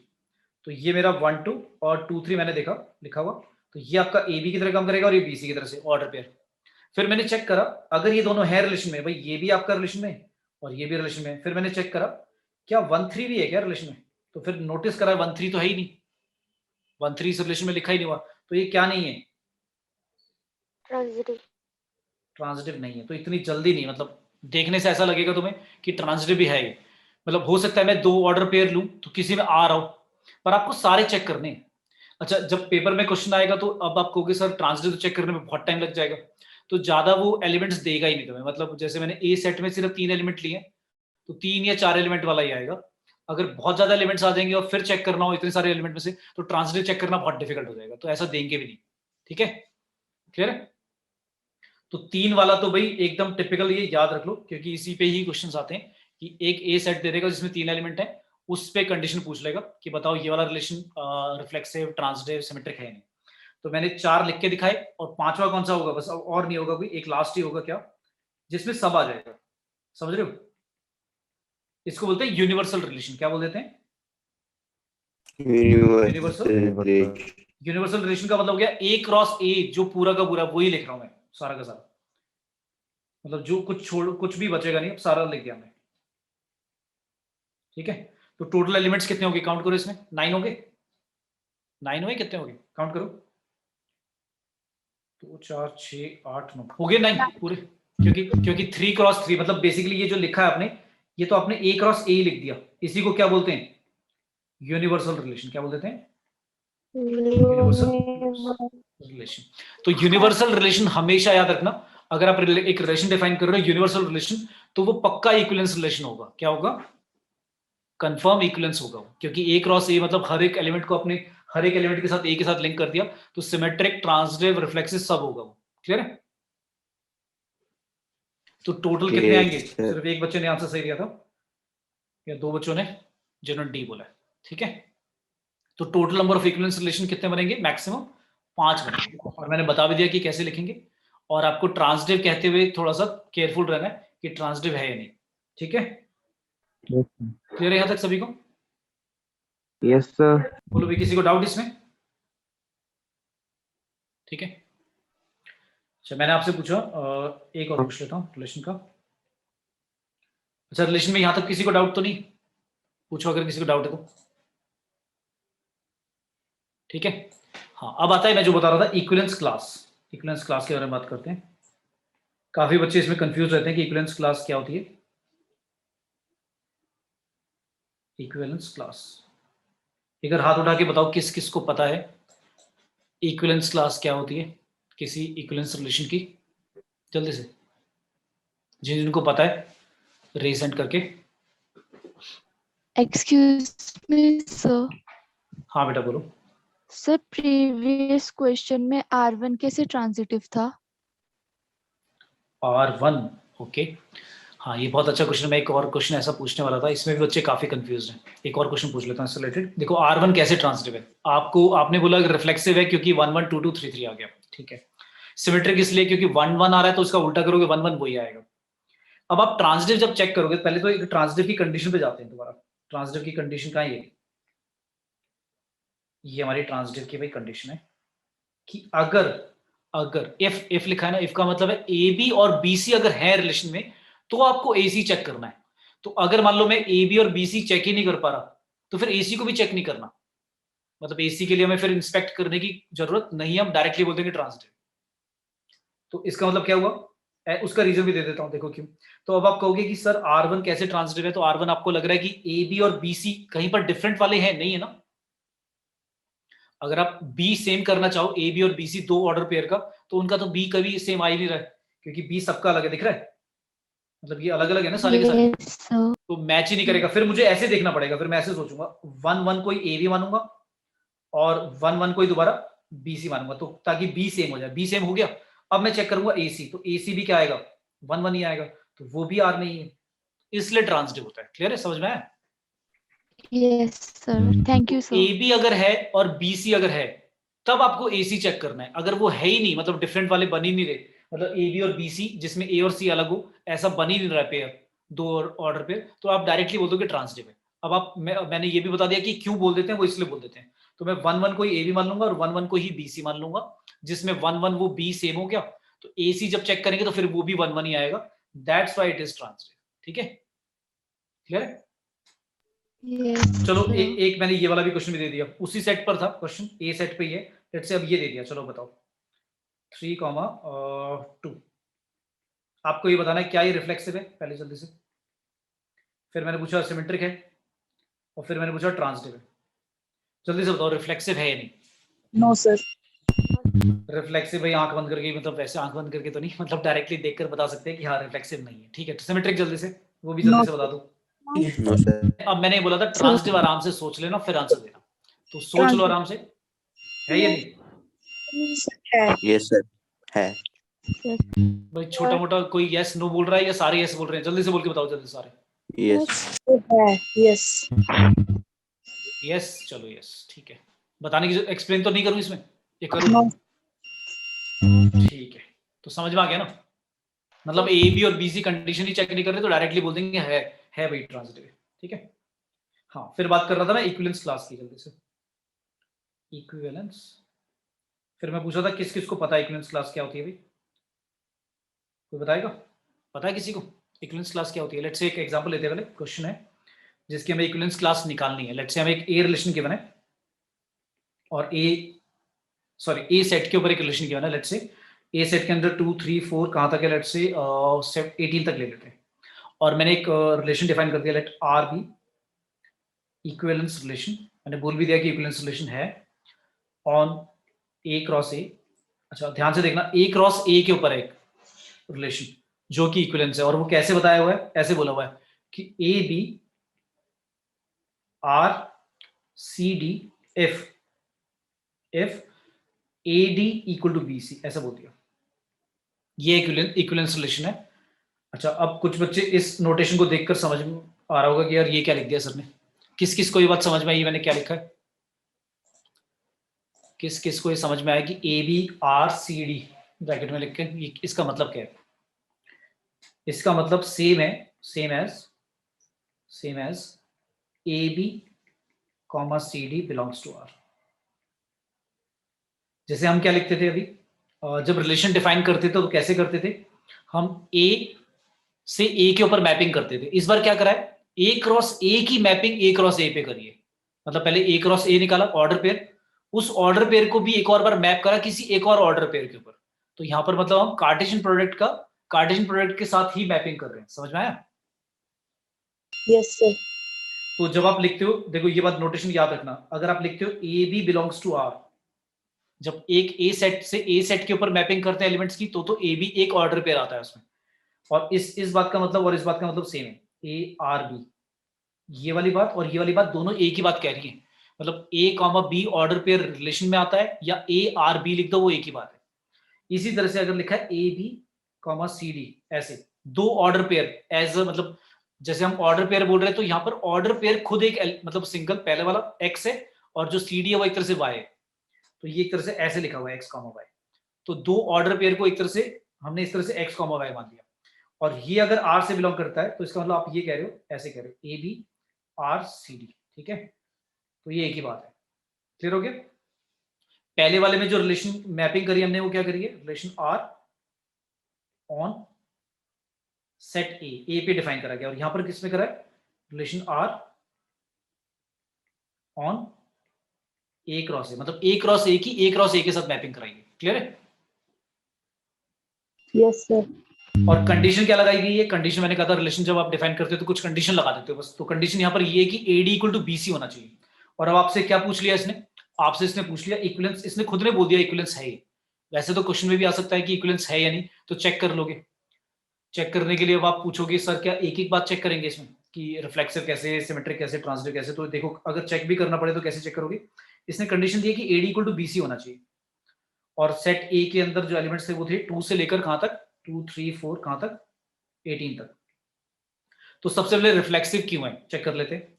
तो ये मेरा 1 2 और 2 3 मैंने देखा लिखा हुआ, तो ये आपका ए बी की तरह काम करेगा और ये बी सी की तरह से ऑर्डर पेयर। फिर मैंने चेक करा, अगर ये दोनों है रिलेशन में, भाई ये भी आपका रिलेशन में और ये भी रिलेशन में। फिर मैंने चेक करा क्या 1 3 भी है क्या रिलेशन में, तो फिर नोटिस करा 1 3 तो है ही नहीं, 1 3 इस रिलेशन में लिखा ही नहीं हुआ, तो ये क्या नहीं है? ट्रांजिटिव। ट्रांजिटिव नहीं है। तो इतनी जल्दी नहीं, मतलब देखने से ऐसा लगेगा तुम्हें कि ट्रांजिटिव भी है ये, मतलब हो सकता है मैं 2 ऑर्डर पेयर लूं तो किसी में आ रहा हूं, पर आपको सारे चेक करने हैं। अच्छा, जब पेपर में क्वेश्चन आएगा तो अब आप कहोगे सर ट्रांजिटिव तो चेक करने में बहुत टाइम लग जाएगा, तो ज्यादा वो एलिमेंट्स देगा ही नहीं तुम्हें। मतलब जैसे मैंने ए सेट में सिर्फ 3 एलिमेंट लिए, तो 3 या 4 एलिमेंट वाला ही आएगा। अगर बहुत ज्यादा एलिमेंट्स आ जाएंगे और फिर चेक करना हो इतने सारे एलिमेंट में से, तो ट्रांजिटिव चेक करना बहुत डिफिकल्ट हो जाएगा, तो ऐसा देंगे भी नहीं। ठीक है, क्लियर है? तो 3 वाला तो भाई एकदम टिपिकल, ये याद रख लो, क्योंकि इसी पे ही क्वेश्चंस आते हैं कि एक ए सेट दे देगा जिसमें 3 एलिमेंट है, उस पे कंडीशन पूछ लेगा कि बताओ ये वाला रिलेशन रिफ्लेक्सिव, ट्रांजिटिव, सिमेट्रिक है नहीं। तो मैंने 4 लिख के दिखाए, और 5वां कौन सा होगा? बस और नहीं होगा कोई, एक लास्ट ही होगा, क्या जिसमें सब आ जाएगा। समझ रहे हो? इसको बोलते हैं यूनिवर्सल रिलेशन। क्या बोल देते हैं? यूनिवर्सल रिलेशन का मतलब हो गया ए क्रॉस ए, जो पूरा का पूरा वही लिख रहा हूं मैं, सारा का सारा, मतलब जो कुछ भी बचेगा नहीं, अब सारा लिख दिया मैं। ठीक है, तो टोटल एलिमेंट्स कितने होंगे काउंट करो, इसमें 9 होंगे। 9 हुए, कितने होंगे काउंट करो, 2 4 6 8 9 हो गए 9 पूरे, क्योंकि 3 क्रॉस 3, मतलब बेसिकली ये जो लिखा है आपने, ये तो आपने ए क्रॉस ए लिख दिया। इसी को क्या बोलते हैं? Universal relation. क्या बोल देते हैं? Universal relation. तो यूनिवर्सल रिलेशन हमेशा याद रखना, अगर आप एक रिलेशन डिफाइन कर रहे हो यूनिवर्सल रिलेशन, तो वो पक्का इक्विवेलेंस रिलेशन होगा। क्या होगा? कंफर्म इक्विवेलेंस होगा, क्योंकि ए क्रॉस ए मतलब हर एक एलिमेंट को अपने हर एक एलिमेंट के साथ ए के साथ लिंक कर दिया, तो सिमेट्रिक, ट्रांजिटिव, रिफ्लेक्सिव सब होगा वो। क्लियर है? तो टोटल कितने आएंगे? सिर्फ एक बच्चे ने आंसर सही दिया था या दो बच्चों ने जिन्होंने डी बोला है? ठीक है, तो total number of equivalence relation कितने बनेंगे? मैक्सिमम 5 बनेंगे। और मैंने बता भी दिया कि कैसे लिखेंगे, और आपको ट्रांजिटिव कहते हुए थोड़ा सा केयरफुल रहना है कि ट्रांजिटिव है या नहीं। ठीक है, क्लियर है यहां तक सभी को? Yes sir. बोलो भी, किसी को डाउट इसमें? ठीक है, अच्छा मैंने आपसे पूछा, एक और पूछ लेता हूँ रिलेशन का। अच्छा, रिलेशन में यहां तक किसी को डाउट तो नहीं? पूछो अगर किसी को डाउट है तो। ठीक है, हाँ अब आता है मैं जो बता रहा था, इक्विवेलेंस क्लास। इक्विवेलेंस क्लास के बारे में बात करते हैं। काफी बच्चे इसमें कंफ्यूज रहते हैं कि इक्विवेलेंस क्लास क्या होती है। इक्विवेलेंस क्लास, एक बार हाथ उठा के बताओ किस किस को पता है इक्विवेलेंस क्लास क्या होती है किसी इक्विवेलेंस रिलेशन की, जल्दी से, जिन जिनको पता है रेज हैंड करके। Excuse me sir. हाँ बेटा बोलो। सर प्रीवियस क्वेश्चन में R1 कैसे ट्रांजिटिव था? R1, ओके, हाँ ये बहुत अच्छा क्वेश्चन। मैं एक और क्वेश्चन ऐसा पूछने वाला था, इसमें भी बच्चे काफी कंफ्यूज हैं। एक और क्वेश्चन पूछ लेता हूँ इससे रिलेटेड। देखो R1 कैसे ट्रांजिटिव है, आपने बोला रिफ्लेक्सिव है क्योंकि 1 1 2 2 3 3 आ गया। ठीक है, सिमेट्रिक इसलिए क्योंकि 1 1 आ रहा है तो उसका उल्टा करोगे 1 1 वही आएगा। अब आप ट्रांजिटिव जब चेक करोगे, पहले तो एक ट्रांजिटिव की कंडीशन पे जाते हैं दोबारा। ट्रांजिटिव की कंडीशन कहाँ है? ये हमारी ट्रांजिटिव की भाई कंडीशन है कि अगर अगर इफ लिखा है ना, इफ का मतलब है ए बी और बी सी अगर है रिलेशन में, तो आपको ए सी चेक करना है। तो अगर मान लो मैं ए बी और बी सी चेक ही नहीं कर पा रहा, तो फिर ए सी को भी चेक नहीं करना। मतलब ए सी के लिए हमें फिर इंस्पेक्ट करने की जरूरत नहीं, हम डायरेक्टली बोल देंगे ट्रांजिटिव। तो इसका मतलब क्या हुआ? उसका रीजन भी दे देता हूं, देखो क्यों। तो अब आप कहोगे कि सर R1 कैसे ट्रांजिटिव है, तो R1 आपको लग रहा है कि ए बी और बी सी कहीं पर डिफरेंट वाले हैं, नहीं है ना? अगर आप बी सेम करना चाहो, ए बी और बी सी दो ऑर्डर पेयर का, तो उनका तो बी कभी सेम आ ही नहीं रहा है, क्योंकि बी सबका अलग है, दिख रहा है? मतलब ये अलग अलग है ना सारे के सारे, तो मैच ही नहीं करेगा। फिर मुझे ऐसे देखना पड़ेगा, फिर मैं ऐसे सोचूंगा 1 1 कोई ए बी मानूंगा और 1 1 कोई दोबारा बी सी मानूंगा, तो ताकि बी सेम हो जाए। बी सेम हो गया, अब मैं चेक करूंगा ए सी, तो ए सी भी क्या आएगा? 1 1 ही आएगा, तो वो भी आर नहीं है, इसलिए ट्रांजिटिव होता है। क्लियर है, समझ में आया? Yes sir, thank you sir. A B अगर है और बी सी अगर है, तब आपको ए सी चेक करना है। अगर वो है ही नहीं, मतलब डिफरेंट वाले बन ही नहीं रहे, मतलब ए बी और बी सी जिसमें ए और सी अलग हो, ऐसा बन ही नहीं रहा पेयर, दो ऑर्डर पेयर, तो आप डायरेक्टली बोल दोगे ट्रांजिटिव है। अब मैंने ये भी बता दिया कि क्यों बोल देते हैं, वो इसलिए बोल देते हैं। तो मैं 1 1 को ही ए बी मान लूंगा और 1 1 को ही बी सी मान लूंगा, जिसमें 1 1 वो बी सेम हो गया, तो ए सी जब चेक करेंगे तो फिर वो भी 1 1 ही आएगा। That's why it is transitive. ठीक है, क्लियर है? Yes, चलो sir. एक मैंने ये वाला भी क्वेश्चन भी दे दिया, उसी सेट पर था क्वेश्चन, ए सेट पे ही है। लेट्स से अब ये दे दिया, चलो बताओ 3, 2। आपको ये बताना है क्या ये रिफ्लेक्सिव है, पहले जल्दी से। फिर मैंने पूछा सिमेट्रिक है, और फिर मैंने पूछा ट्रांजिटिव है। जल्दी से बताओ रिफ्लेक्सिव है या नहीं? No, sir. रिफ्लेक्सिव भाई आंख बंद करके, मतलब वैसे आंख बंद करके तो नहीं, मतलब डायरेक्टली देखकर बता सकते हैं कि हाँ रिफ्लेक्सिव नहीं है। ठीक है, तो सिमेट्रिक जल्दी से, वो भी जल्दी No. से बता दो। No sir. अब मैंने बोला था ट्रांजिटिव आराम से सोच लेना फिर आंसर देना, तो सोच लो आराम से, है या नहीं? है. यस सर, है। भाई छोटा मोटा कोई यस नो बोल रहा है या सारे यस बोल रहे हैं? जल्दी से बोल के बताओ जल्दी सारे। यस है. Yes. यस, चलो यस, ठीक है। बताने की एक्सप्लेन तो नहीं करूं इसमें, ये No. करूं? ठीक है, तो समझ में आ गया ना? मतलब ए बी और बी सी कंडीशन ही चेक नहीं कर रहे तो डायरेक्टली बोल देंगे है भाई ट्रांजिटिव है। ठीक है, हाँ फिर बात कर रहा था मैं इक्विवेलेंस क्लास की, जल्दी से इक्विवेलेंस। फिर मैं पूछा था किस किस को पता है इक्विवेलेंस क्लास क्या होती है? भाई कोई बताएगा? पता है किसी को इक्विवेलेंस क्लास क्या होती है? लेट्स से एक एग्जांपल लेते हैं, क्वेश्चन है जिसकी हमें इक्विवेलेंस क्लास निकालनी है। लेट्स से हमें एक ए रिलेशन गिवन है और ए सेट के ऊपर एक रिलेशन गिवन है। लेट्स से ए सेट के अंदर 2 3 4 कहां तक है? लेट्स से 18 तक ले लेते हैं, और मैंने एक रिलेशन डिफाइन कर दिया, let R be equivalence relation. मैंने बोल भी दिया कि इक्विवेलेंस रिलेशन है ऑन ए क्रॉस ए, अच्छा ध्यान से देखना, ए क्रॉस ए के ऊपर एक रिलेशन जो कि इक्विवेलेंस है, और वो कैसे बताया हुआ है, ऐसे बोला हुआ है कि A B R C D F F A D equal to B C, ऐसा बोल दिया। ये इक्विवेलेंस रिलेशन है। अच्छा, अब कुछ बच्चे इस नोटेशन को देखकर समझ में आ रहा होगा कि यार ये क्या लिख दिया सर ने। किस किस को ये बात समझ में आई मैंने क्या लिखा है? किस किस को ये समझ में आया कि A B R C D bracket में लिख के इसका मतलब क्या है? इसका मतलब सेम है, same as A B comma C D belongs to R. जैसे हम क्या लिखते थे अभी, जब रिलेशन डिफाइन करते थे तो कैसे करते थे, हम ए से ए के ऊपर मैपिंग करते थे। इस बार क्या करा है, ए क्रॉस ए की मैपिंग ए क्रॉस ए पे करिए। मतलब पहले ए क्रॉस ए निकाला ऑर्डर पेयर, उस ऑर्डर पेयर को भी एक और बार मैप करा किसी एक और ऑर्डर पेयर के ऊपर। तो यहां पर मतलब हम कार्टेशियन प्रोडक्ट के साथ ही मैपिंग कर रहे हैं। समझ में आया? Yes, sir. तो जब आप लिखते हो, देखो ये बात नोटेशन याद रखना, अगर आप लिखते हो A B belongs to R, जब एक ए सेट से ए सेट के ऊपर मैपिंग करते हैं एलिमेंट्स की, तो ए बी एक ऑर्डर पेयर आता है उसमें। और इस बात का मतलब और इस बात का मतलब सेम है, ए आर बी। ये वाली बात और ये वाली बात दोनों ए की बात कह रही है। मतलब A comma B order pair relation में आता है, या ए आर बी लिख दो, वो एक ही बात है। इसी तरह से अगर लिखा है A B comma C D, ऐसे दो ऑर्डर पेयर एज मतलब जैसे हम ऑर्डर पेयर बोल रहे हैं, तो यहाँ पर ऑर्डर पेयर खुद एक मतलब सिंगल पहले वाला एक्स है, और जो सी डी है वो एक तरह से वाई है। तो ये एक तरह से ऐसे लिखा हुआ है एक्स कॉमा वाई। तो दो ऑर्डर पेयर को एक तरह से हमने इस तरह से एक्स कॉमा वाई मान लिया। और ये अगर आर से बिलोंग करता है तो इसका मतलब आप ये कह रहे हो, ऐसे कह रहे हो A B R C D, ठीक है? तो ये एक ही बात है। क्लियर हो गया? पहले वाले में जो रिलेशन मैपिंग करी हमने वो क्या करी है, relation R on set A पे डिफाइन करा गया, और यहां पर किसमें करा है, relation R on A cross A, मतलब ए क्रॉस ए की ए क्रॉस ए के साथ मैपिंग कराइए। क्लियर है? Yes, sir. और कंडीशन क्या लगाई गई है, कंडीशन मैंने कहा था रिलेशन जब आप डिफाइन करते हो तो कुछ कंडीशन लगा देते हो बस। तो कंडीशन यहाँ पर ये है कि एडी इक्वल टू बीसी होना चाहिए। और अब आपसे क्या पूछ लिया इसने, आपसे इसने पूछ लिया इक्विवेलेंस, इसने खुद ने बोल दिया इक्विवेलेंस है। वैसे तो क्वेश्चन में भी आ सकता है कि इक्विवेलेंस है या नहीं, तो चेक कर लोगे। चेक करने के लिए अब आप पूछोगे सर क्या एक एक बात चेक करेंगे इसमें कि रिफ्लेक्सिव कैसे, सिमेट्रिक कैसे, ट्रांजिटिव कैसे? तो देखो अगर चेक भी करना पड़े तो कैसे चेक करोगे, इसने कंडीशन दी है कि एडी इक्वल टू बीसी होना चाहिए, और सेट ए के अंदर जो एलिमेंट्स थे वो थे 2 से लेकर कहां तक, 2 3 4 कहां तक, 18 तक। तो सबसे पहले रिफ्लेक्सिव क्यों है चेक कर लेते हैं।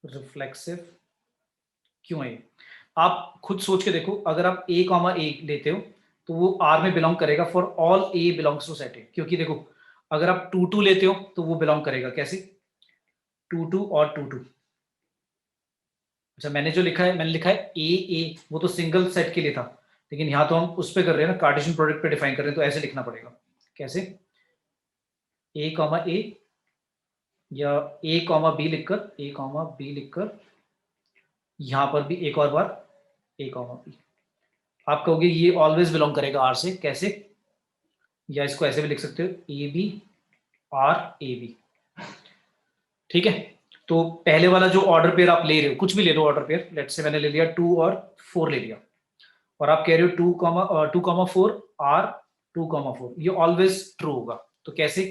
रिफ्लेक्सिव क्यों है, आप खुद सोच के देखो। अगर आप a कॉमा ए लेते हो तो वो R में बिलोंग करेगा for all A belongs to set A। क्योंकि देखो अगर आप 2 2 लेते हो तो वो बिलोंग करेगा कैसे, 2 2 और 2 2। अच्छा मैंने जो लिखा है, मैंने लिखा है A वो तो सिंगल सेट के लिए था, लेकिन यहाँ तो हम उस पर कर रहे हैं ना, कार्टेशियन प्रोडक्ट पे डिफाइन कर रहे हैं, तो ऐसे लिखना पड़ेगा। कैसे, a कॉमा ए या a कॉमा बी लिखकर यहां पर भी एक और बार a कॉमा बी। आप कहोगे ये ऑलवेज बिलोंग करेगा आर से, कैसे, या इसको ऐसे भी लिख सकते हो A B R A B. ठीक है, तो पहले वाला जो ऑर्डर पेयर आप ले रहे हो, कुछ भी ले लो ऑर्डर पेयर, लेट्स से मैंने ले लिया 2 और 4 ले लिया, और आप कह रहे हो 2,4 आर 2,4, ये ऑलवेज ट्रू होगा। तो कैसे,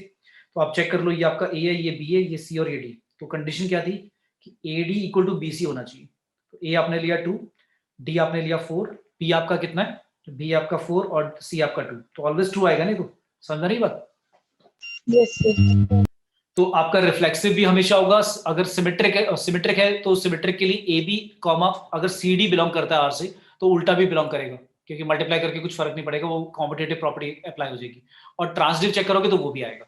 तो आप चेक कर लो, ये आपका ए है, ये बी है, ये सी और ये डी। तो कंडीशन क्या थी कि A D equal to B C होना चाहिए। तो ए आपने लिया 2, डी आपने लिया 4, बी आपका कितना है, बी आपका 4 और सी आपका 2, तो ऑलवेज ट्रू आएगा नहीं। तो समझ रही बात? Yes, sir. तो आपका रिफ्लेक्सिव भी हमेशा होगा, अगर सिमेट्रिक है तो सिमेट्रिक के लिए ए बी कॉमा, अगर सी डी बिलोंग करता है आर से तो उल्टा भी बिलोंग करेगा, क्योंकि मल्टीप्लाई करके कुछ फर्क नहीं पड़ेगा, वो कॉम्पिटेटिव प्रॉपर्टी अप्लाई हो जाएगी। और ट्रांजिटिव चेक करोगे तो वो भी आएगा।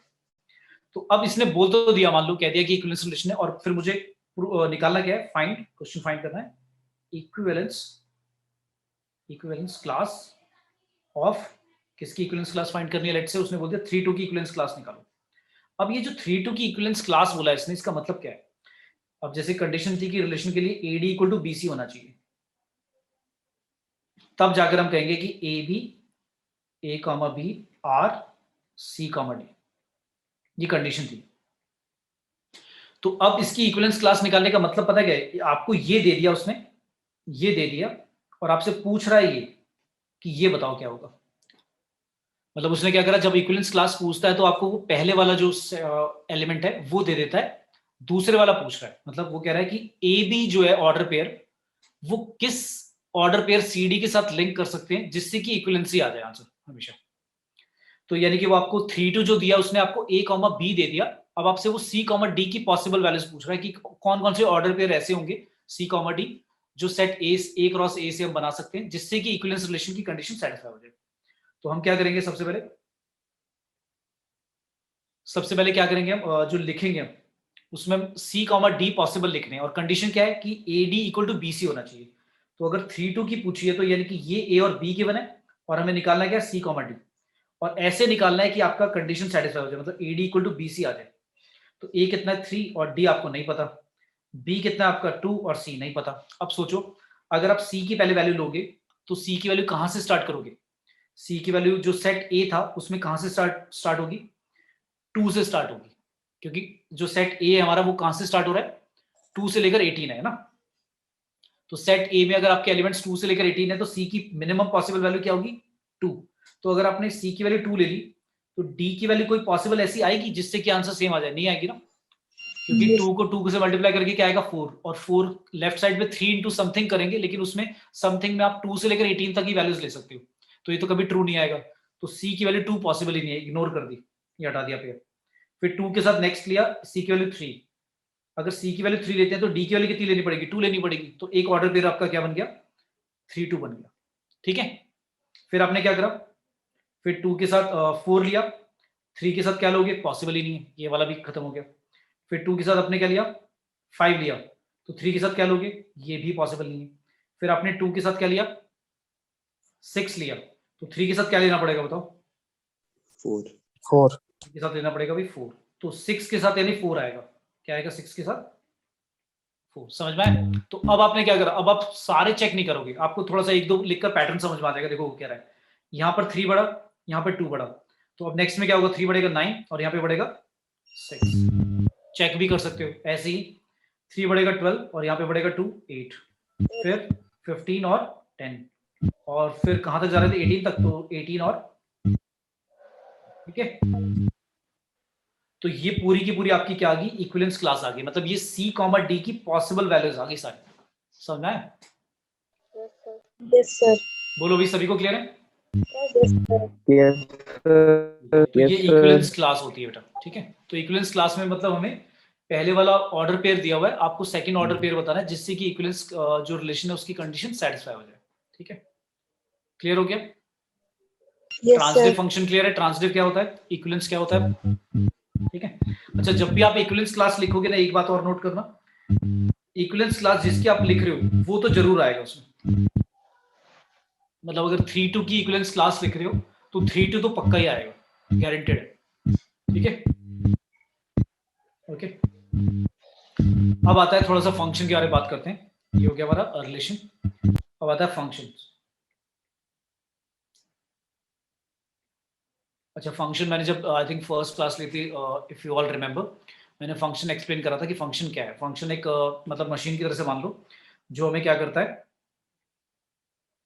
तो अब इसने बोल तो दिया, मान लो कह दिया कि इक्विवेलेंस रिलेशन है, और फिर मुझे निकालना क्या है, क्वेश्चन फाइंड करना है इक्विवेलेंस क्लास ऑफ, किसकी इक्विवेलेंस क्लास फाइंड करनी है। लेट्स से उसने बोल दिया 3 2 की इक्विवेलेंस क्लास निकालो। अब ये जो 3 2 की इक्विवेलेंस क्लास बोला है इसने, इसका मतलब क्या है। अब जैसे कंडीशन थी कि रिलेशन के लिए एडी इक्वल टू बीसी होना चाहिए, तब जाकर हम कहेंगे कि A B A comma B R C comma D, ये कंडीशन थी। तो अब इसकी इक्विवेलेंस क्लास निकालने का मतलब पता क्या है, आपको ये दे दिया उसने, ये दे दिया, और आपसे पूछ रहा है ये कि ये बताओ क्या होगा। मतलब उसने क्या करा, जब इक्विवेलेंस क्लास पूछता है तो आपको वो पहले वाला जो एलिमेंट है वो दे देता है, दूसरे वाला पूछ रहा है, मतलब वो कह रहा है कि ए बी जो है ऑर्डर पेयर, वो किस ऑर्डर पेयर सी डी के साथ लिंक कर सकते हैं जिससे कि इक्विवेलेंसी आ जाए आंसर हमेशा। तो यानी कि वो आपको 3 2 जो दिया उसने आपको ए कॉमा बी दे दिया, अब आपसे वो सी कॉमा डी की पॉसिबल वैल्यूज पूछ रहा है कि कौन कौन से ऑर्डर पेयर ऐसे होंगे सी कॉमा डी जो सेट ए क्रॉस ए से हम बना सकते हैं जिससे कि इक्विवेलेंस रिलेशन की कंडीशन सेटिस्फाई हो जाए। तो हम क्या करेंगे, सबसे पहले क्या करेंगे, हम जो लिखेंगे हम उसमें सी कॉमा डी पॉसिबल लिखने हैं और कंडीशन क्या है कि A D equal to B C होना चाहिए। तो अगर 3 2 की पूछी है तो यानी कि ये ए और बी के बने और हमें निकालना क्या, सी कॉमा डी, और ऐसे निकालना है कि आपका कंडीशन सेटिस्फाई हो जाए, मतलब A D equal to B C आ जाए। तो ए कितना है 3 और डी आपको नहीं पता, बी कितना है आपका 2 और सी नहीं पता। अब सोचो अगर आप सी की पहले वैल्यू लोगे तो सी की वैल्यू कहां से स्टार्ट करोगे, सी की वैल्यू जो सेट ए था उसमें कहां से स्टार्ट होगी, 2 से स्टार्ट होगी, क्योंकि जो सेट ए है हमारा वो कहां से स्टार्ट हो रहा है, 2 से लेकर 18 है ना। तो सेट ए में अगर आपके एलिमेंट्स 2 से लेकर 18 है तो सी की मिनिमम पॉसिबल वैल्यू क्या होगी, 2। तो अगर आपने सी की वैल्यू 2 ले ली तो डी की वैल्यू कोई पॉसिबल ऐसी आएगी जिससे कि आंसर सेम आ जाए, नहीं आएगी ना, क्योंकि Yes. 2 को 2 से मल्टीप्लाई करके क्या आएगा 4, और 4 लेफ्ट साइड में 3 इंटू समथिंग करेंगे, लेकिन उसमें समथिंग में आप 2 से लेकर 18 तक ही वैल्यूज ले सकते हो, तो ये तो कभी ट्रू नहीं आएगा। तो सी की वैल्यू 2 पॉसिबल ही नहीं है, इग्नोर कर दी, ये हटा दिया पेयर। फिर 2 के साथ नेक्स्ट लिया, सी की वैल्यू 3, अगर सी की वैल्यू 3 लेते हैं तो डी की वैल्यू कितनी लेनी पड़ेगी, 2 लेनी पड़ेगी, तो एक ऑर्डर पेयर आपका क्या बन गया, 3 2 बन गया। ठीक है, फिर आपने क्या करा, फिर 2 के साथ 4 लिया, 3 के साथ क्या लोगे, पॉसिबल ही नहीं है, ये वाला भी खत्म हो गया। फिर 2 के साथ आपने क्या लिया, 5 लिया, तो 3 के साथ क्या लोगे, ये भी पॉसिबल नहीं है। फिर आपने 2 के साथ क्या लिया, 6 लिया, तो 3 के साथ क्या लेना पड़ेगा बताओ, 4 4 के साथ लेना पड़ेगा भाई 4, तो 6 के साथ यानी 4 आएगा, क्या आएगा 6 के साथ 4, समझ में आया। तो अब आपने क्या करा, अब आप सारे चेक नहीं करोगे, आपको थोड़ा सा एक दो लिखकर पैटर्न समझ में आ जाएगा, देखो वो कह रहा है यहाँ पर 3 बढ़ा, यहाँ पर 2 बढ़ा, तो अब नेक्स्ट में क्या होगा, 3 बढ़ेगा 9 और यहाँ पे बढ़ेगा 6, चेक भी कर सकते हो ऐसे ही, 3 बढ़ेगा 12 और यहाँ पे बढ़ेगा 2 8, फिर 15 और 10, और फिर कहां तक जा रहे थे 18 तक, तो 18 और, ठीक है। तो ये पूरी की पूरी आपकी क्या आ गई, इक्विवेलेंस क्लास आ गई, मतलब ये सी कॉमा डी की पॉसिबल वैल्यूज आ गई सारी, समझ में आया? Yes, sir. बोलो भी, सभी को क्लियर है? Yes, sir. yes तो ये yes इक्विवेलेंस क्लास होती है बेटा, ठीक है। तो इक्विवेलेंस क्लास में मतलब हमें पहले वाला ऑर्डर पेयर दिया हुआ है, आपको सेकंड ऑर्डर पेयर बताना है जिससे कि इक्विवेलेंस जो रिलेशन है उसकी कंडीशन सेटिस्फाई हो जाए, ठीक है। क्लियर हो गया? Yes, transitive sir. Function clear है, ट्रांजिटिव क्या होता है, इक्विवेलेंस क्या होता है, ठीक है। अच्छा, जब भी आप इक्विवेलेंस क्लास लिखोगे ना, एक बात और नोट करना, इक्विवेलेंस क्लास जिसकी आप लिख रहे हो वो तो जरूर आएगा उसमें, मतलब अगर 3 2 की इक्विवेलेंस क्लास लिख रहे हो तो 3 2 तो पक्का ही आएगा, गारंटेड है, ठीक है। ओके, अब आता है थोड़ा सा फंक्शन के बारे में बात करते हैं, ये हो गया हमारा रिलेशन, अब आता है फंक्शन। अच्छा, फंक्शन मैंने जब आई थिंक फर्स्ट क्लास ली थी, इफ यू ऑल रिमेंबर, मैंने फंक्शन एक्सप्लेन करा था कि फंक्शन क्या है। फंक्शन एक मतलब मशीन की तरह से मान लो, जो हमें क्या करता है,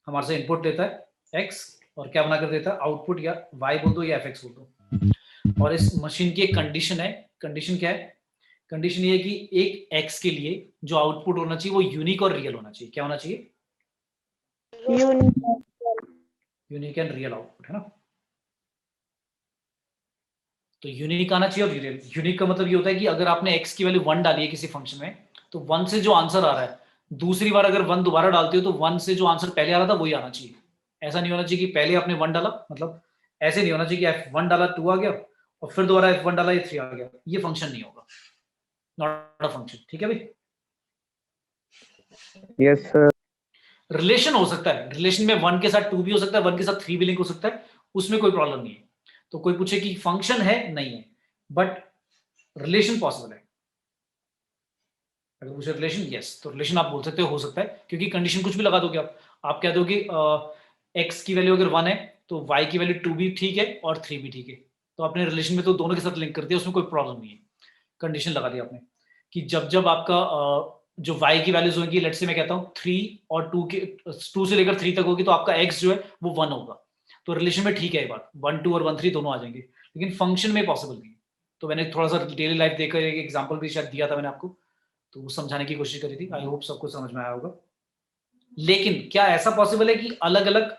हमारे से इनपुट लेता है x और क्या बना कर देता है आउटपुट, या y बोल दो या fx बोल दो, और इस मशीन की एक कंडीशन है, कंडीशन क्या है, कंडीशन ये है कि एक x के लिए जो आउटपुट होना चाहिए वो यूनिक और रियल होना चाहिए, क्या होना चाहिए, यूनिक एंड रियल आउटपुट, है ना। तो यूनिक आना चाहिए और रियल। यूनिक का मतलब ये होता है कि अगर आपने x की वैल्यू 1 डाली है किसी फंक्शन में, तो 1 से जो आंसर आ रहा है, दूसरी बार अगर 1 दोबारा डालते हो तो 1 से जो आंसर पहले आ रहा था वही आना चाहिए। ऐसा नहीं होना चाहिए कि पहले आपने 1 डाला, मतलब ऐसे नहीं होना चाहिए कि f1 डाला 2 आ गया और फिर दोबारा f1 डाला 3 आ गया, ये फंक्शन नहीं होगा, नॉट अ फंक्शन, ठीक है भाई। yes sir रिलेशन हो सकता है, रिलेशन में 1 के साथ 2 भी हो सकता है, 1 के साथ 3 भी लिंक हो सकता है, उसमें कोई प्रॉब्लम नहीं है। तो कोई पूछे कि फंक्शन है, नहीं है, बट रिलेशन पॉसिबल है। अगर पूछे रिलेशन, यस, तो रिलेशन आप बोल सकते हो सकता है, क्योंकि कंडीशन कुछ भी लगा दोगे आप क्या दोगे, x की वैल्यू अगर 1 है तो y की वैल्यू 2 भी ठीक है और 3 भी ठीक है, तो आपने रिलेशन में तो दोनों के साथ लिंक कर दिया, उसमें कोई प्रॉब्लम नहीं है। कंडीशन लगा दी आपने कि जब जब आपका जो y की वैल्यूज होंगी, लेट्स से मैं कहता हूँ 3 और 2 से लेकर 3 तक होगी, तो आपका x जो है वो 1 होगा। तो रिलेशन में ठीक है ये बात, 1 2 और 1 3 दोनों आ जाएंगे, लेकिन फंक्शन में पॉसिबल नहीं है। तो मैंने थोड़ा सा डेली लाइफ देखकर एक एग्जांपल भी शायद दिया था मैंने आपको, तो वो समझाने की कोशिश करी थी। आई होप सबको समझ में आया होगा। लेकिन क्या ऐसा पॉसिबल है कि अलग अलग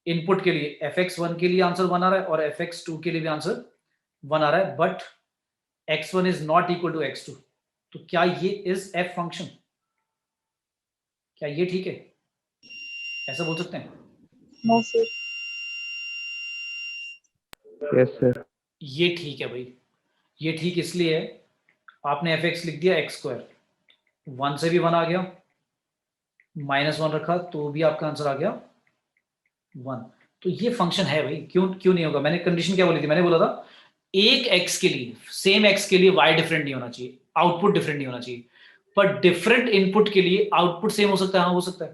इनपुट के लिए fx1 के लिए आंसर 1 आ रहा है और fx2 के लिए भी आंसर 1 आ रहा है, but x1 is not equal to x2? तो क्या ये इज f फंक्शन? क्या ये ठीक है? ऐसा बोल सकते हैं? No, sir. yes sir, ये ठीक है भाई। ये ठीक इसलिए है, आपने fx लिख दिया x2, 1 से भी 1 आ गया, -1 रखा तो भी आपका आंसर आ गया 1। तो ये फंक्शन है भाई। क्यों नहीं होगा? मैंने कंडीशन क्या बोली थी? मैंने बोला था एक x के लिए, सेम x के लिए y डिफरेंट नहीं होना चाहिए, आउटपुट डिफरेंट नहीं होना चाहिए, पर डिफरेंट इनपुट के लिए आउटपुट सेम हो सकता है। हाँ, हो सकता है।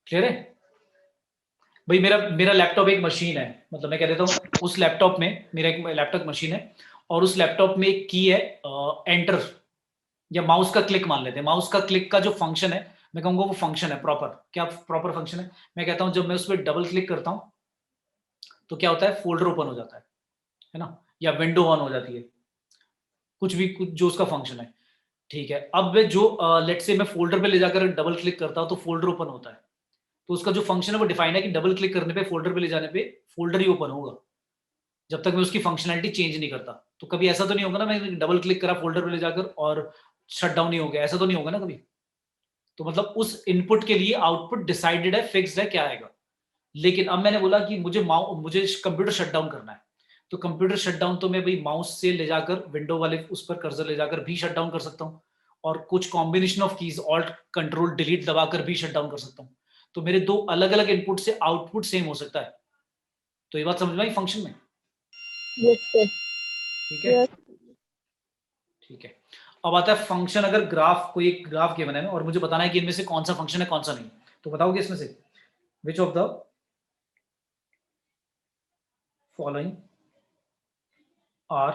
क्लियर है भाई? मेरा लैपटॉप एक मशीन है, मतलब मैं कह देता हूँ उस लैपटॉप में, मेरा एक लैपटॉप मशीन है और उस लैपटॉप में एक की है एंटर या माउस का क्लिक मान लेते हैं। माउस का क्लिक का जो फंक्शन है, मैं कहूंगा वो फंक्शन है प्रॉपर। क्या प्रॉपर फंक्शन है? मैं कहता हूं जब मैं उस पर डबल क्लिक करता हूं तो क्या होता है? फोल्डर ओपन हो जाता है ना, या विंडो ऑन हो जाती है, कुछ जो उसका फंक्शन है। ठीक है, अब वे जो लेट से मैं फोल्डर पे ले जाकर डबल क्लिक करता हूं तो फोल्डर ओपन होता है। तो उसका जो फंक्शन है वो डिफाइन है कि डबल क्लिक करने पे, फोल्डर पे ले जाने पे फोल्डर ही ओपन होगा, जब तक मैं उसकी फंक्शनैलिटी चेंज नहीं करता। तो कभी ऐसा तो नहीं होगा ना मैं डबल क्लिक करा फोल्डर पे ले जाकर और शट डाउन नहीं हो गया, ऐसा तो नहीं होगा ना कभी? तो मतलब उस इनपुट के लिए आउटपुट डिसाइडेड है, फिक्स्ड है, क्या आएगा। लेकिन अब मैंने बोला कि मुझे कंप्यूटर शट डाउन करना है, तो कंप्यूटर शट डाउन तो मैं भाई माउस से ले जाकर विंडो वाले उस पर कर्सर ले जाकर भी शट डाउन कर सकता हूँ, और कुछ combination of keys alt control delete दबाकर भी शट डाउन कर सकता हूँ। तो मेरे दो अलग अलग इनपुट से आउटपुट सेम हो सकता है। तो ये बात समझ में आई फंक्शन में? Yes, sir. ठीक है। Yes. ठीक है, अब आता है फंक्शन। अगर ग्राफ, कोई एक ग्राफ गिवन है और मुझे बताना है कि इनमें से कौन सा फंक्शन है कौन सा नहीं, तो बताओगे इसमें से which of the following are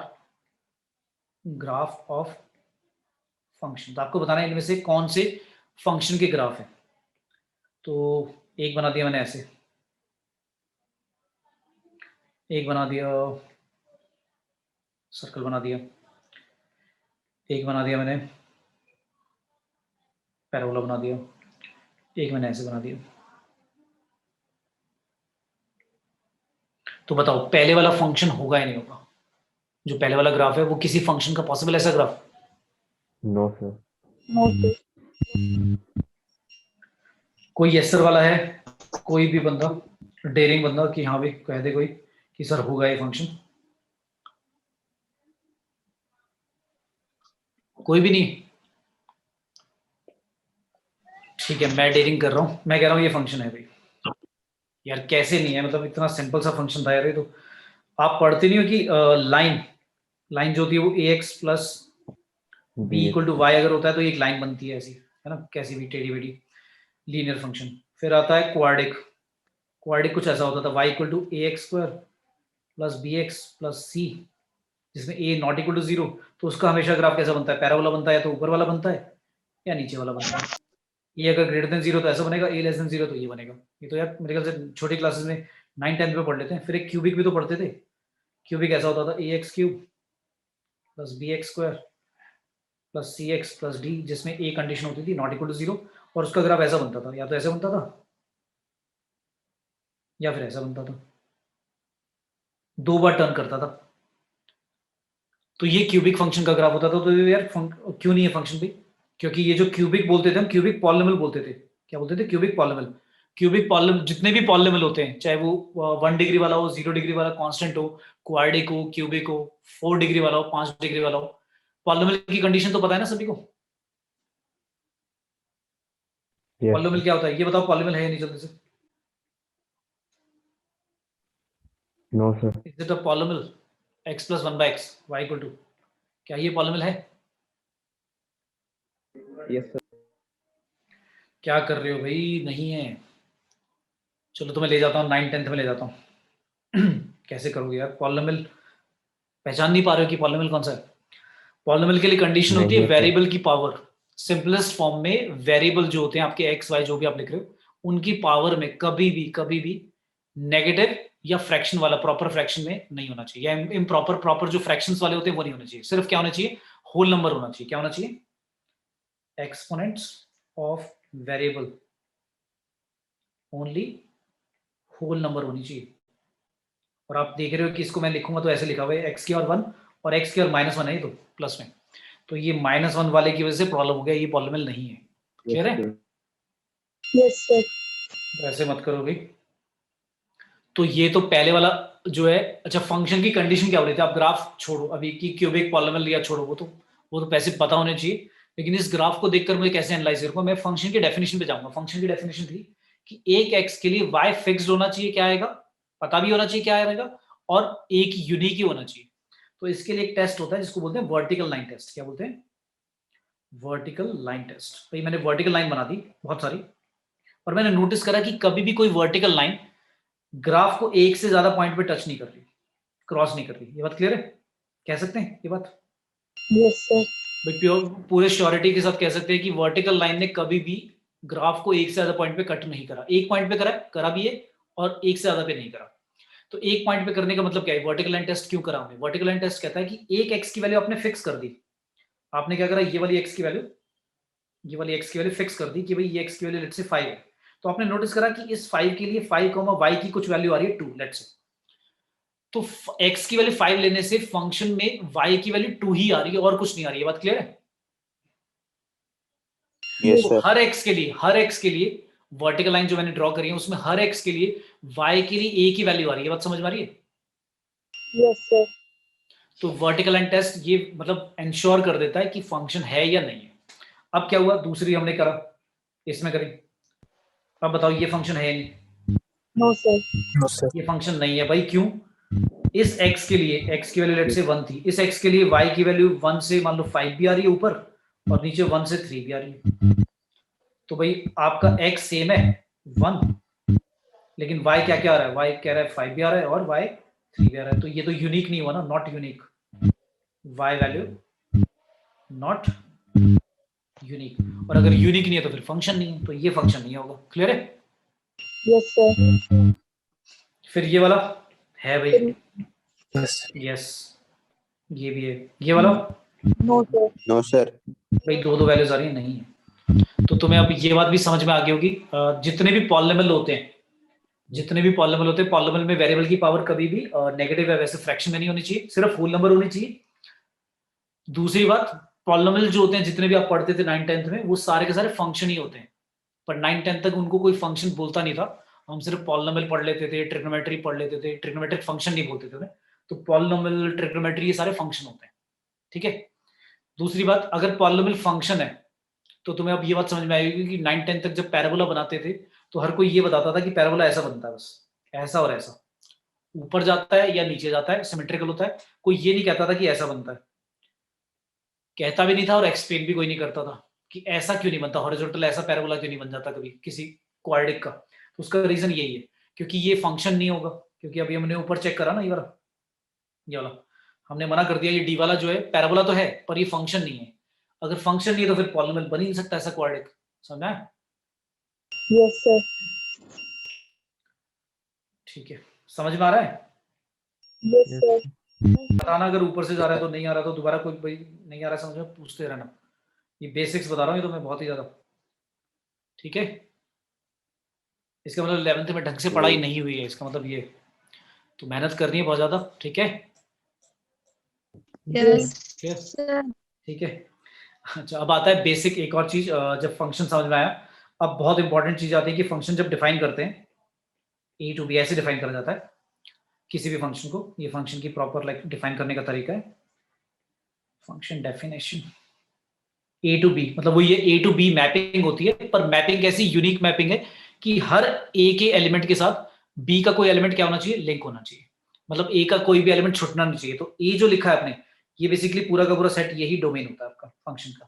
graph of function? तो आपको बताना है इनमें से कौन से फंक्शन के ग्राफ है। तो एक बना दिया मैंने ऐसे, एक बना दिया सर्कल बना दिया, एक बना दिया मैंने पैराबोला बना दिया, एक मैंने ऐसे बना दिया। तो बताओ पहले वाला फंक्शन होगा या नहीं होगा? जो पहले वाला ग्राफ है वो किसी फंक्शन का पॉसिबल ऐसा graph? no sir, No, sir. कोई यस वाला है? कोई भी बंदा, डेयरिंग बंदा, कि हाँ भाई कह दे कोई कि सर होगा ये फंक्शन? कोई भी नहीं? ठीक है, मैं डेयरिंग कर रहा हूँ, मैं कह रहा हूँ ये फंक्शन है भाई। यार कैसे नहीं है, मतलब इतना सिंपल सा फंक्शन था यार ये। तो आप पढ़ते नहीं हो कि लाइन जो होती है वो A X plus B equal to Y अगर होता है तो एक लाइन बनती है ऐसी, है ना, कैसी भी टेढ़ी बेढ़ी लीनियर फंक्शन। फिर आता है क्वाड्रिक। क्वाड्रिक कुछ ऐसा होता था, Y equal to A X square plus B X plus C, जिसमें ए नॉट इक्वल टू 0। तो उसका हमेशा ग्राफ कैसा बनता है? पैराबोला बनता है, तो ऊपर वाला बनता है या नीचे वाला बनता है? ये अगर ग्रेटर देन 0 तो ऐसा बनेगा, ए लेस देन 0 तो ये बनेगा। ये तो यार मेरे ख्याल से छोटी क्लासेस में 9-10 में पढ़ लेते हैं। फिर एक क्यूबिक भी तो पढ़ते थे। क्यूबिक ऐसा होता था, A X cube plus B X square plus C X plus D, जिसमें ए कंडीशन होती थी नॉट इक्वल टू 0, और उसका ग्राफ ऐसा बनता था, या तो ऐसा बनता था या फिर ऐसा बनता था, 2 बार टर्न करता था। तो ये क्यूबिक फंक्शन का ग्राफ होता था। तो यार क्यों नहीं है फंक्शन भी? क्योंकि ये जो क्यूबिक बोलते थे हम, क्यूबिक पॉलिनोमियल बोलते थे। क्या बोलते थे? Cubic polynomial. क्यूबिक पॉलिनोमियल, जितने भी पॉलिनोमियल होते हैं, चाहे वो 1 डिग्री वाला हो, 0 डिग्री वाला, कांस्टेंट हो, क्वाड्रिक हो, क्यूबिक हो, 4 डिग्री वाला हो, 5 डिग्री वाला हो, पॉलिनोमियल की कंडीशन तो पता है ना सभी को? yes पॉलिनोमियल क्या होता है ये बताओ, पॉलिनोमियल है या नहीं जल्दी से? no sir, is it a polynomial? x plus 1/x y equal to, क्या ये पॉलिनोमियल है? yes sir, क्या कर रहे हो भाई? नहीं है। चलो तो मैं ले जाता हूँ 9-10 में ले जाता हूँ। कैसे करोगे यार? पॉलिनोमियल पहचान नहीं पा रहे हो कि पॉलिनोमियल कौन सा है? पॉलिनोमियल के लिए कंडीशन होती है नहीं है sir, वेरिएबल की पावर सिंपलेस्ट फॉर्म में वेरिएबल जो होते हैं आपके एक्स वाई जो भी आप लिख रहे हो, उनकी पावर में कभी भी नेगेटिव या फ्रैक्शन वाला प्रॉपर फ्रैक्शन में नहीं होना चाहिए, या इम्प्रॉपर प्रॉपर जो फ्रैक्शंस वाले होते हैं वो नहीं होने चाहिए। सिर्फ क्या होना चाहिए, होल नंबर होना चाहिए। क्या होना चाहिए, exponents of variable, only whole number होनी चाहिए। और आप देख रहे हो कि इसको मैं लिखूंगा तो ऐसे लिखा हुआ है एक्स की और 1 और एक्स की और -1 है, तो प्लस में, तो ये -1 वाले की वजह से प्रॉब्लम हो गया, ये पॉलिनोमियल नहीं है। क्लियर है? Yes, sir. तो ऐसे मत करो भाई। तो ये तो पहले वाला जो है। अच्छा, फंक्शन की कंडीशन क्या हो रही थी, आप ग्राफ छोड़ो अभी कि क्यूबिक पॉलिनोमियल लिया, छोड़ो वो तो पैसे पता होने चाहिए, लेकिन इस ग्राफ को देखकर मुझे कैसे एनालाइज करूंगा, मैं फंक्शन की डेफिनेशन पे जाऊंगा। फंक्शन की डेफिनेशन थी कि एक एक्स के लिए वाई फिक्स्ड होना चाहिए, क्या आएगा पता भी होना चाहिए क्या आएगा, और एक यूनिक ही होना चाहिए। तो इसके लिए एक टेस्ट होता है जिसको बोलते हैं वर्टिकल लाइन टेस्ट। क्या बोलते हैं, वर्टिकल लाइन टेस्ट। भाई मैंने वर्टिकल लाइन बना दी बहुत सारी, और मैंने नोटिस करा कि कभी भी कोई वर्टिकल लाइन ग्राफ को एक से ज्यादा पॉइंट पे टच नहीं कर रही, क्रॉस नहीं कर रही। ये बात क्लियर है, कह सकते हैं ये बात? Yes, sir. भाई प्योर पूरे श्योरिटी के साथ कह सकते हैं कि वर्टिकल लाइन ने कभी भी ग्राफ को एक से ज्यादा पॉइंट पे कट नहीं करा। एक पॉइंट पे करा भी है, और एक से ज्यादा पे नहीं करा। तो एक पॉइंट पे करने का मतलब क्या है, वर्टिकल लाइन टेस्ट क्यों करा हमने? वर्टिकल लाइन टेस्ट कहता है कि एक एक्स की वैल्यू आपने फिक्स कर दी। आपने क्या करा, ये वाली एक्स की वैल्यू फिक्स कर दी कि भाई ये एक्स की वैल्यू लेट्स से 5 है। तो आपने नोटिस करा कि इस 5 के लिए 5, y की कुछ वैल्यू आ रही है 2 लेट्स से। तो x की वैल्यू 5 लेने से फंक्शन में y की वैल्यू 2 ही आ रही है और कुछ नहीं आ रही है। बात क्लियर है? Yes, तो sir. हर x के लिए वर्टिकल लाइन जो मैंने ड्रॉ करी है उसमें हर x के लिए y के लिए एक ही वैल्यू आ रही है। बात समझ में आ रही है? Yes, sir. तो वर्टिकल लाइन टेस्ट ये मतलब इंश्योर कर देता है कि फंक्शन है या नहीं है। अब क्या हुआ, दूसरी हमने करा, इसमें करी, अब बताओ ये फंक्शन है या नहीं? No, sir. No, sir. ये फंक्शन नहीं है भाई। क्यों? इस x के लिए x की वैल्यू लेट से 1 थी, इस x के लिए y की वैल्यू 1 से मान लो 5 भी आ रही है ऊपर, और नीचे 1 से 3 भी आ रही है। तो भाई आपका x सेम है 1, लेकिन y क्या क्या आ रहा है, y कह रहा है 5 भी आ रहा है और y 3 भी आ रहा है। तो ये तो यूनिक नहीं हुआ ना, not unique. y value not unique, और अगर यूनिक नहीं है तो फिर फंक्शन नहीं है, तो ये फंक्शन नहीं होगा। क्लियर है? Yes, sir. फिर ये वाला है भाई, Yes. यस ये भी है, ये वाला No, sir. No, sir. भाई दो वैल्यूज आ रही है, नहीं है। तो तुम्हें अब ये बात भी समझ में आ गई होगी, जितने भी पॉलिनोमियल होते हैं, पॉलिनोमियल में वेरिएबल की पावर कभी भी नेगेटिव है, वैसे फ्रैक्शन में नहीं होनी चाहिए, सिर्फ होल नंबर होनी चाहिए। दूसरी बात, पॉलिनोमियल जो होते हैं जितने भी आप पढ़ते थे 9th 10th में, वो सारे के सारे फंक्शन ही होते हैं, पर 9th 10th तक उनको कोई फंक्शन बोलता नहीं था। हम सिर्फ पॉलिनोमियल पढ़ लेते थे, ट्रिग्नोमेट्री पढ़ लेते थे, ट्रिग्नोमेट्रिक फंक्शन नहीं बोलते थे उन्हें। तो पॉलिनोमियल, ट्रिग्नोमेट्री ये सारे फंक्शन होते हैं, ठीक है। दूसरी बात, अगर पॉलिनोमियल फंक्शन है तो तुम्हें अब ये बात समझ में आएगी कि 9th 10th तक जब पैराबोला बनाते थे तो हर कोई ये बताता था कि पैराबोला ऐसा बनता है, बस ऐसा और ऐसा, ऊपर जाता है या नीचे जाता है, सिमेट्रिकल होता है। कोई ये नहीं कहता था कि ऐसा बनता है, कहता भी नहीं था, और एक्सप्लेन भी कोई नहीं करता था कि ऐसा क्यों नहीं बनता, हॉरिजॉन्टल ऐसा पैराबोला क्यों नहीं बन जाता कभी किसी क्वाड्रिक का। तो उसका रीजन यही है, क्योंकि ये फंक्शन नहीं होगा। क्योंकि अभी हमने ऊपर चेक करा ना, ये वाला हमने मना कर दिया, ये डी वाला जो है पैराबोला तो है पर ये फंक्शन नहीं है। अगर फंक्शन नहीं है तो फिर पॉलिनोमियल बन ही नहीं सकता ऐसा क्वाड्रिक। समझा है? Yes, sir. ठीक है, समझ में आ रहा है? Yes, sir. बताना अगर ऊपर से जा रहा है तो, नहीं आ रहा तो दोबारा कोई भाई नहीं आ रहा समझ में पूछते रहना। ये बेसिक्स बता रहा हूँ ये तो मैं बहुत ही ज्यादा, ठीक है। इसका मतलब 11th में ढंग से पढ़ाई नहीं हुई है, इसका मतलब ये, तो मेहनत करनी है बहुत ज्यादा, ठीक है। Yes, sir. ठीक है। अच्छा, अब आता है बेसिक एक और चीज, जब फंक्शन समझ में आया, अब बहुत इंपॉर्टेंट चीज आती है कि फंक्शन जब डिफाइन करते हैं, ए टू बी ऐसे डिफाइन करा जाता है किसी भी फंक्शन को। ये फंक्शन की प्रॉपर लाइक डिफाइन करने का तरीका है, function definition. A to B मतलब वो ये ए टू बी मैपिंग होती है, पर मैपिंग कैसी, यूनिक मैपिंग है कि हर ए के एलिमेंट के साथ बी का कोई एलिमेंट क्या होना चाहिए, लिंक होना चाहिए। मतलब ए का कोई भी एलिमेंट छूटना नहीं चाहिए। तो ए जो लिखा है आपने, ये बेसिकली पूरा का पूरा सेट यही डोमेन होता है आपका फंक्शन का।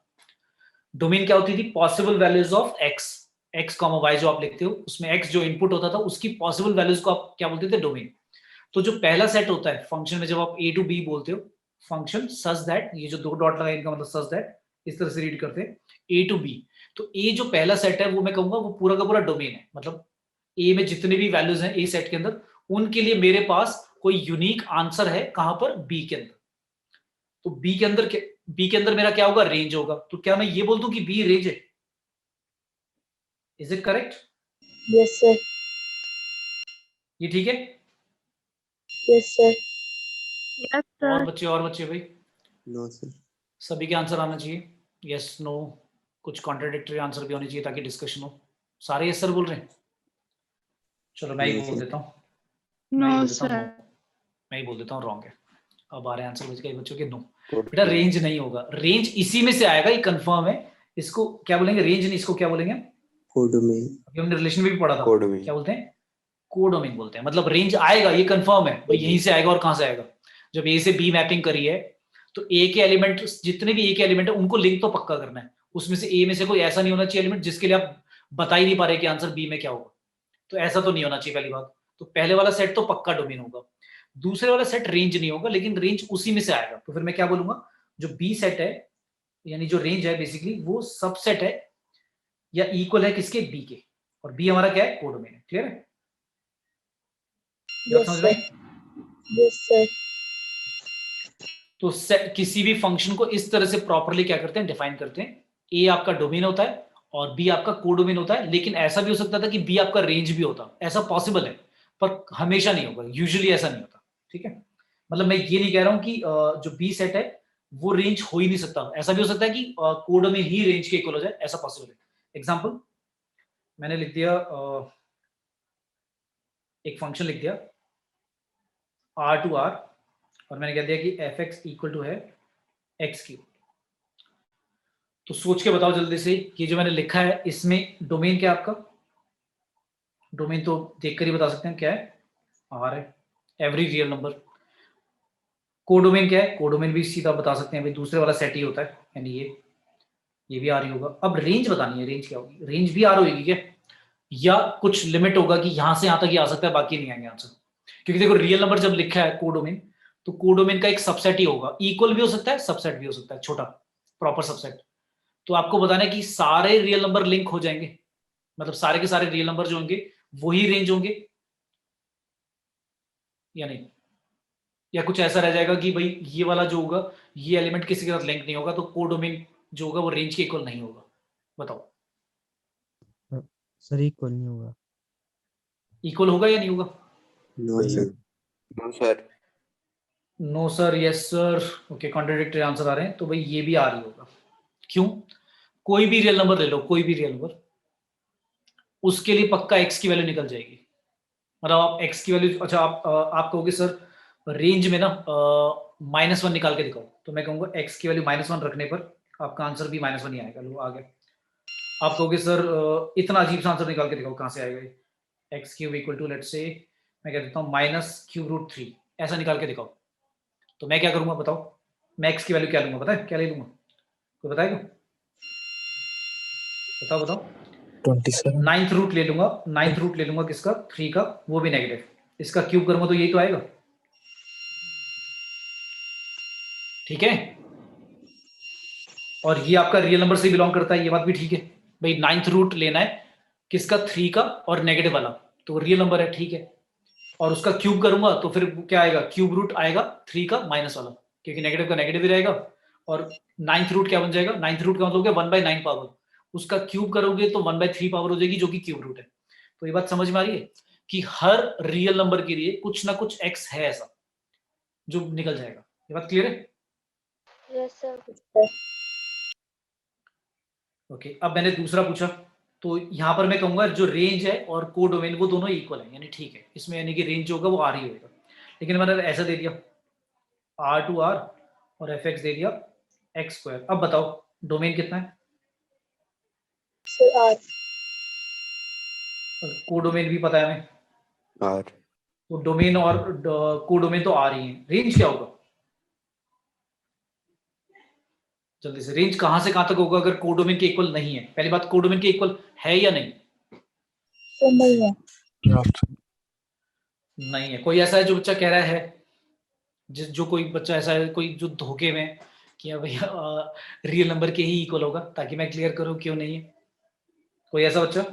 डोमेन क्या होती थी, possible values of X comma Y जो आप लिखते हो, उसमें एक्स जो इनपुट होता था उसकी पॉसिबल वैल्यूज को आप क्या बोलते थे, डोमेन। तो जो पहला सेट होता है फंक्शन में, जब आप ए टू बी बोलते हो, फंक्शन सच दैट, ये जो दो डॉट लगाए इनका मतलब सच दैट इस तरह से रीड करते हैं ए टू बी। तो ए जो पहला सेट है वो मैं कहूंगा वो पूरा का पूरा डोमेन है, मतलब ए में जितने भी वैल्यूज हैं ए सेट के अंदर उनके लिए मेरे पास कोई यूनिक आंसर है कहां पर, बी के अंदर। तो बी के अंदर मेरा क्या होगा, रेंज होगा। तो क्या मैं ये बोल दूं कि बी रेंज है? Is it correct? Yes, sir. ये ठीक है? Yes, sir. Yes, और sir. बच्चे भाई No, sir. सभी के आंसर आना चाहिए, यस नो, कुछ कॉन्ट्राडिक्टरी आंसर भी होने चाहिए ताकि डिस्कशन हो। सारे यस सर बोल रहे हैं? चलो मैं ही No, बोल sir. देता हूँ, मैं ही No, बोल देता हूँ sir. no। मैं ही बोल देता हूँ रॉन्ग है। अब आ रहे आंसर बच गए बच्चों के, नो। Code बेटा name. रेंज नहीं होगा, रेंज इसी में से आएगा, ये कंफर्म है। इसको क्या बोलेंगे, रेंज नहीं, इसको क्या बोलेंगे? Codomain. अभी हमने रिलेशन में भी पढ़ा था, Codomain. क्या बोलते हैं? कोडोमेन बोलते हैं। मतलब रेंज आएगा, ये कंफर्म है भाई, यहीं से आएगा। और कहां से आएगा? जब ए से बी मैपिंग करी है तो ए के एलिमेंट, जितने भी ए के एलिमेंट है उनको लिंक तो पक्का करना है। उसमें से ए में से कोई ऐसा नहीं होना चाहिए एलिमेंट जिसके लिए आप बता ही नहीं पा रहे कि आंसर बी में क्या होगा। तो ऐसा तो नहीं होना चाहिए पहली बात। तो पहले वाला सेट तो पक्का डोमेन होगा, दूसरे वाला सेट रेंज नहीं होगा, लेकिन रेंज उसी में से आएगा। तो फिर मैं क्या बोलूंगा, जो बी सेट है यानी जो रेंज है बेसिकली वो सबसेट है या इक्वल है किसके, बी के। और बी हमारा क्या है, कोडोमेन है। क्लियर है? Yes, समझ sir. में? Yes, sir. तो किसी भी फंक्शन को इस तरह से प्रॉपर्ली क्या करते हैं, डिफाइन करते हैं। ए आपका डोमेन होता है और बी आपका कोडोमेन होता है। लेकिन ऐसा भी हो सकता था कि बी आपका रेंज भी होता, ऐसा पॉसिबल है, पर हमेशा नहीं होगा, यूजुअली ऐसा नहीं होता। ठीक है, मतलब मैं ये नहीं कह रहा हूं कि जो बी सेट है वो रेंज हो ही नहीं सकता। ऐसा भी हो सकता है कि कोडोमेन ही रेंज के इक्वल हो जाए, ऐसा पॉसिबल है। एग्जाम्पल मैंने लिख दिया, एक फंक्शन लिख दिया आर टू आर, और मैंने कह दिया कि एफ एक्स इक्वल टू है एक्स क्यूब। तो सोच के बताओ जल्दी से, ये जो मैंने लिखा है इसमें डोमेन क्या है आपका? डोमेन तो देखकर ही बता सकते हैं क्या है, आर है, एवरी रियल नंबर। कोडोमेन क्या है? कोडोमेन भी सीधा बता सकते हैं भाई, दूसरे वाला सेट ही होता है, यानी ये भी आर ही होगा। अब रेंज बतानी है, रेंज क्या होगी? रेंज भी आर होगी क्या, या कुछ लिमिट होगा कि यहां से यहां तक ही आ सकता है, बाकी नहीं आएंगे आंसर? क्योंकि देखो रियल नंबर जब लिखा है कोडोमेन, तो कोडोमेन का एक सबसेट ही होगा, इक्वल भी हो सकता है, सबसेट भी हो सकता है, छोटा प्रॉपर सबसेट। तो आपको बताना है कि सारे रियल नंबर लिंक हो जाएंगे, मतलब सारे के सारे रियल नंबर जो होंगे वही रेंज होंगे या नहीं, या कुछ ऐसा रह जाएगा कि भाई ये वाला जो होगा ये एलिमेंट किसी के साथ लिंक नहीं होगा, तो कोडोमेन जो होगा वो रेंज के इक्वल नहीं होगा। बताओ, सर इक्वल नहीं होगा। इक्वल होगा या नहीं होगा? No, sir. No, sir. No sir, yes sir, okay, contradictory answer आ रहे हैं। तो भाई ये भी आ रही होगा। क्यों? कोई भी रियल नंबर ले लो, कोई भी रियल नंबर, उसके लिए पक्का एक्स की वैल्यू निकल जाएगी। मतलब आप एक्स की वैल्यू, अच्छा आप कहोगे सर रेंज में ना -1 निकाल के दिखाओ, तो मैं कहूंगा एक्स की वैल्यू -1 रखने पर आपका आंसर भी -1 ही आएगा। लो आ गया। आप कहोगे सर इतना अजीब सा आंसर निकाल के दिखाओ, कहां से आएगा ये? X cube equal to, let's say मैं कह देता हूँ -√3, ऐसा निकाल के दिखाओ। तो मैं क्या करूंगा बताओ? मैं एक्स की वैल्यू क्या लूंगा, पता है क्या ले लूंगा? कोई बताएगा? बताओ बताओ। 27। नाइन्थ रूट ले लूंगा, नाइन्थ रूट ले लूंगा किसका, 3 का, वो भी नेगेटिव। इसका क्यूब करूंगा तो यही तो आएगा। ठीक है, और ये आपका रियल नंबर से बिलोंग करता है, ये बात भी ठीक है भाई। नाइन्थ रूट लेना है किसका, 3 का और नेगेटिव वाला, तो रियल नंबर है, ठीक है। और उसका क्यूब करूंगा तो फिर क्या आएगा, क्यूब रूट आएगा 3 का माइनस वाला, क्योंकि नेगेटिव का नेगेटिव ही रहेगा। और नाइन्थ रूट क्या बन जाएगा, नाइन्थ रूट का मतलब क्या, 1/9 पावर। उसका क्यूब करोगे तो 1/3 पावर हो जाएगी, जो कि क्यूब रूट है। तो ये बात समझ में आ रही है कि हर रियल नंबर के लिए कुछ ना कुछ एक्स है ऐसा जो निकल जाएगा। ये बात क्लियर है? Yes, sir. ओके, अब मैंने दूसरा पूछा, तो यहां पर मैं कहूंगा जो रेंज है और कोडोमेन वो दोनों इक्वल है, यानी ठीक है, इसमें यानी कि रेंज जो होगा वो आर ही होगा। लेकिन मैंने ऐसा दे दिया आर टू आर और एफ एक्स दे दिया एक्स स्क्वायर। अब बताओ डोमेन कितना है? Sir, R. कोडोमेन भी पता है हमें, R. तो डोमेन और कोडोमेन तो आर ही है। रेंज क्या होगा जल्दी से? रेंज कहां से कहां तक होगा अगर कोडोमेन के इक्वल नहीं है? पहली बात, कोडोमेन के इक्वल है या नहीं? Sir, नहीं है। नहीं है। कोई ऐसा है जो बच्चा कह रहा है, जो कोई बच्चा ऐसा है कोई जो धोखे में कि भैया रियल नंबर के ही इक्वल होगा, ताकि मैं क्लियर करूं क्यों नहीं है। कोई ऐसा बच्चा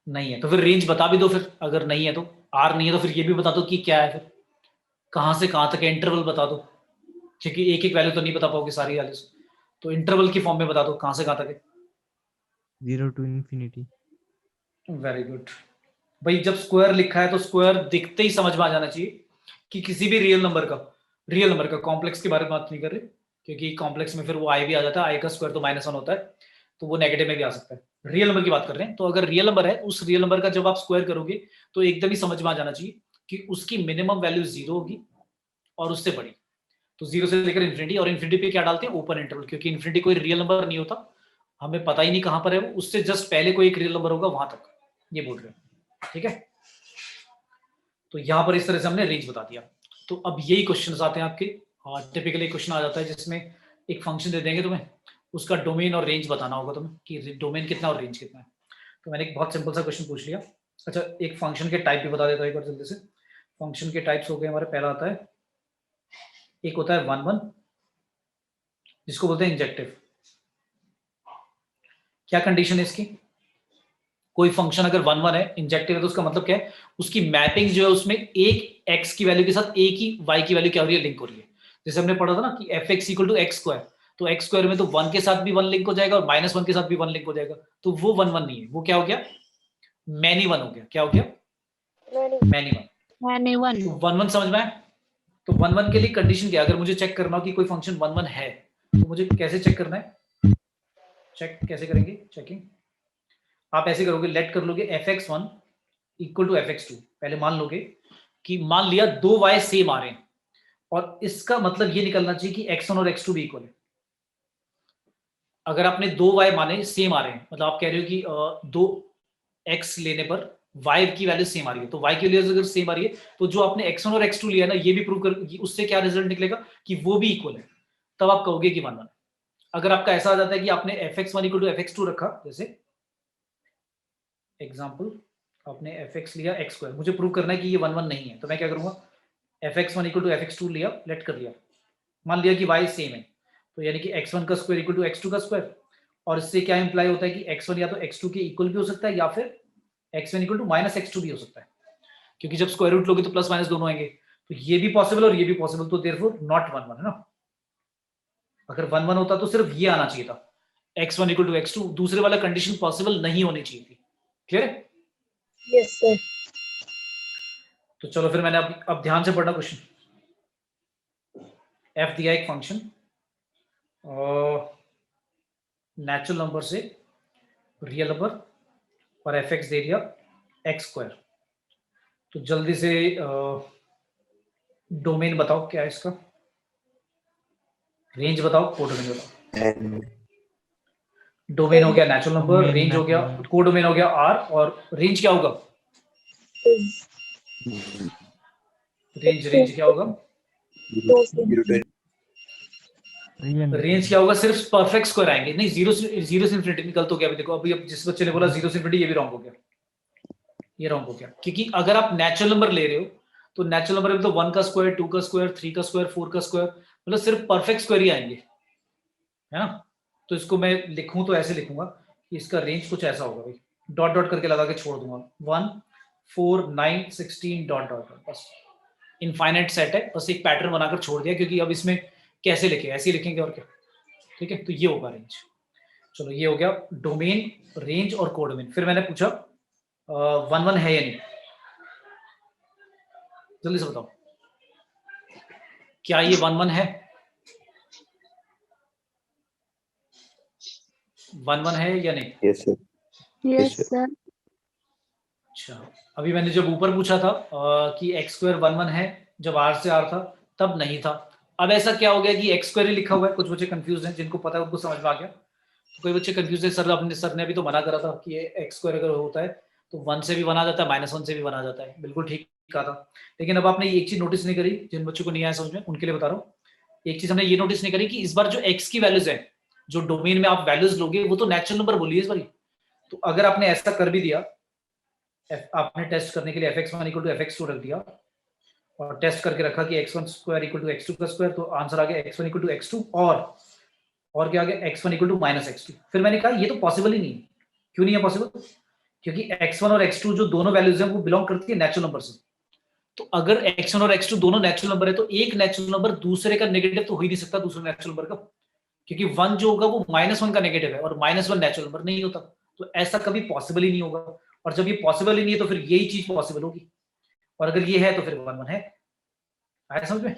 नहीं है तो फिर रेंज बता भी दो फिर, अगर नहीं है तो आर नहीं है तो फिर ये भी बता दो कि क्या है, फिर कहाँ से कहाँ तक है, इंटरवल बता दो, क्योंकि एक एक वैल्यू तो नहीं बता पाओगे सारी वैल्यूज, तो इंटरवल की फॉर्म में बता दो कहाँ से कहाँ तक है। 0 to infinity. वेरी गुड भाई, जब स्क्वायर लिखा है तो स्क्वायर दिखते ही समझ में आ जाना चाहिए कि किसी भी रियल नंबर का कॉम्प्लेक्स के बारे में बात नहीं कर रहे, क्योंकि कॉम्प्लेक्स में फिर वो आई भी आ जाता है, आई का स्क्वायर तो -1 होता है, तो वो नेगेटिव में भी आ सकता है। रियल नंबर की बात कर रहे हैं, तो अगर रियल नंबर है उस रियल नंबर का जब आप स्क्वायर करोगे तो एकदम ही समझ में आ जाना चाहिए कि उसकी मिनिमम वैल्यू 0 होगी और उससे बड़ी, तो 0 से लेकर इन्फिनिटी, और इन्फिनिटी पे क्या डालते हैं, ओपन इंटरवल, क्योंकि इन्फिनिटी कोई रियल नंबर नहीं होता, हमें पता ही नहीं कहां पर है वो, उससे जस्ट पहले कोई एक रियल नंबर होगा वहां तक, ये बोल रहे हैं। ठीक है, तो यहां पर इस तरह से हमने रेंज बता दिया। तो अब यही क्वेश्चन आते हैं आपके, टिपिकली क्वेश्चन आ जाता है जिसमें एक फंक्शन दे देंगे तुम्हें, उसका डोमेन और रेंज बताना होगा तुम्हें कि डोमेन कितना और रेंज कितना है। तो मैंने एक बहुत सिंपल सा क्वेश्चन पूछ लिया। अच्छा, एक फंक्शन के टाइप भी बता देता हूं एक बार जल्दी से। फंक्शन के टाइप्स हो गए हमारे, पहला आता है, एक होता है 1 1, जिसको बोलते हैं इंजेक्टिव। क्या कंडीशन है इसकी, कोई फंक्शन अगर 1 1 है, इंजेक्टिव है, तो उसका मतलब क्या है, उसकी मैपिंग जो है उसमें एक x की वैल्यू के साथ एक ही y की वैल्यू क्या हो रही है, लिंक हो रही है। जैसे हमने पढ़ा था ना कि fx equal to X square, तो एक्स स्क्वायर में तो 1 के साथ भी 1 लिंक हो जाएगा और -1 के साथ भी 1 लिंक हो जाएगा, तो वो 1 1 नहीं है, वो क्या हो गया, मैनी 1 हो गया। क्या हो गया, मैनी 1। मैंने 1 तो 1 1 समझ में आया। तो 1 1 के लिए कंडीशन क्या है, अगर मुझे चेक करना हो कि कोई फंक्शन 1 1 है तो मुझे कैसे चेक करना है, चेक कैसे करेंगे, चेकिंग आप ऐसे करोगे, लेट कर लोगे fx1 इक्वल टू fx2, पहले मान लोगे कि मान लिया 2 y सेम आ रहे हैं, और इसका मतलब ये निकलना चाहिए कि x1 और x2 भी इक्वल है। अगर आपने 2 y माने सेम आ रहे हैं, मतलब आप कह रहे हो कि 2 x लेने पर y की वैल्यू सेम आ रही है, तो y की वैल्यू अगर सेम आ रही है तो जो आपने x1 और x2 लिया ना, ये भी प्रूव कर, उससे क्या रिजल्ट निकलेगा कि वो भी इक्वल है, तब आप कहोगे कि 1 1। अगर आपका ऐसा आ जाता है कि आपने fx1 इक्वल टू fx2 रखा, जैसे एग्जाम्पल आपने fx लिया x स्क्वायर, मुझे प्रूव करना है कि ये 1 1 नहीं है, तो मैं क्या करूंगा, fx1 इक्वल टू fx2 लिया, लेट कर लिया, मान लिया कि y सेम है, तो यानी कि x1 का स्क्वायर इक्वल टू x2 का स्क्वायर, और इससे क्या इंप्लाई होता है कि x1 या तो x2 के इक्वल भी हो सकता है या फिर x1 इक्वल टू -x2 भी हो सकता है, क्योंकि जब स्क्वायर रूट लोगे तो प्लस माइनस दोनों आएंगे, तो ये भी पॉसिबल और ये भी पॉसिबल, तो देयरफॉर नॉट 1 1 है ना। अगर 1 1 होता तो सिर्फ ये आना चाहिए था, x1 इक्वल टू x2, दूसरे वाला कंडीशन पॉसिबल नहीं होनी चाहिए थी। क्लियर है? Yes, sir. तो चलो फिर मैंने अब ध्यान से पढ़ना क्वेश्चन। f दिया एक फंक्शन, नेचुरल नंबर से रियल नंबर, और fx दे दिया x स्क्वायर। तो जल्दी से डोमेन बताओ क्या है इसका, रेंज बताओ, कोडोमेन बताओ। N. डोमेन हो गया नेचुरल नंबर, Domain रेंज हो गया, natural number. कोडोमेन हो गया r, और रेंज क्या होगा, रेंज क्या होगा, 0 to Real रेंज क्या होगा, सिर्फ परफेक्ट स्क्वायर आएंगे, नहीं जीरो से इन्फिनिटी निकल तो गया। अभी देखो, अभी अब जिस बच्चे ने बोला 0 से इन्फिनिटी, ये भी रॉन्ग हो गया, ये रॉन्ग हो गया, क्योंकि अगर आप नेचुरल नंबर ले रहे हो तो नेचुरल नंबर में तो 1 का स्क्वायर, 2 का स्क्वायर, 3 का स्क्वायर, 4 का स्क्वायर, मतलब सिर्फ परफेक्ट स्क्वायर ही आएंगे, है ना। तो इसको मैं लिखूं तो ऐसे लिखूंगा कि इसका रेंज कुछ ऐसा होगा भाई, डॉट डॉट करके लगा के छोड़ दूंगा, 1 4 9 16 डॉट डॉट, बस इनफाइनाइट सेट है, बस एक पैटर्न बनाकर छोड़ दिया, क्योंकि अब इसमें कैसे लिखे, ऐसे ही लिखेंगे और क्या। ठीक है, तो ये होगा रेंज। चलो ये हो गया डोमेन, रेंज और कोडोमेन। फिर मैंने पूछा 1 1 है या नहीं, जल्दी से बताओ, क्या ये 1 1 है, 1 1 है या नहीं? Yes, sir. Yes sir. Sir. अच्छा, अभी मैंने जब ऊपर पूछा था कि x स्क्वायर 1 1 है, जब r से r था तब नहीं था। अब ऐसा क्या हो गया कि x स्क्वायर ही लिखा हुआ है, कुछ बच्चे कंफ्यूज हैं, जिनको पता है उनको समझ में आ गया, तो कोई बच्चे कंफ्यूज है, सर ने अभी तो मना करा था कि ये x स्क्वायर अगर होता है तो 1 से भी 1 आ जाता है, -1 से भी 1 आ जाता है, बिल्कुल ठीक कहा था। लेकिन अब आपने एक चीज नोटिस नहीं करी, जिन बच्चों को नहीं आया समझ में उनके लिए बता रहा हूँ, एक चीज हमने ये नोटिस नहीं करी कि इस बार जो x की वैल्यूज है, जो डोमेन में आप वैल्यूज लोगे, वो तो नेचुरल नंबर बोलिए इस बार। तो अगर आपने ऐसा कर भी दिया, आपने टेस्ट करने के लिए fx1 इक्वल टू fx2 रख दिया, और टेस्ट करके रखा कि x1 square equal to x2 का स्क्वायर, तो आंसर आ गया x1 इक्वल टू x2 और क्या आ गया x1 equal to minus x2। फिर मैंने कहा ये तो पॉसिबल ही नहीं है। क्यों नहीं है पॉसिबल? क्योंकि x1 और x2 जो दोनों वैल्यूज हैं वो बिलोंग करती है नेचुरल नंबर से। तो अगर x1 और x2 दोनों नेचुरल नंबर है तो एक नेचुरल नंबर दूसरे का नेगेटिव तो हो ही नहीं सकता दूसरे नेचुरल नंबर का, क्योंकि 1 जो होगा वो -1 का नेगेटिव है और -1 नेचुरल नंबर नहीं होता, तो ऐसा कभी पॉसिबल ही नहीं होगा। और जब ये पॉसिबल ही नहीं है तो फिर यही चीज पॉसिबल होगी, और अगर ये है तो फिर 1 1 है। आया समझ में?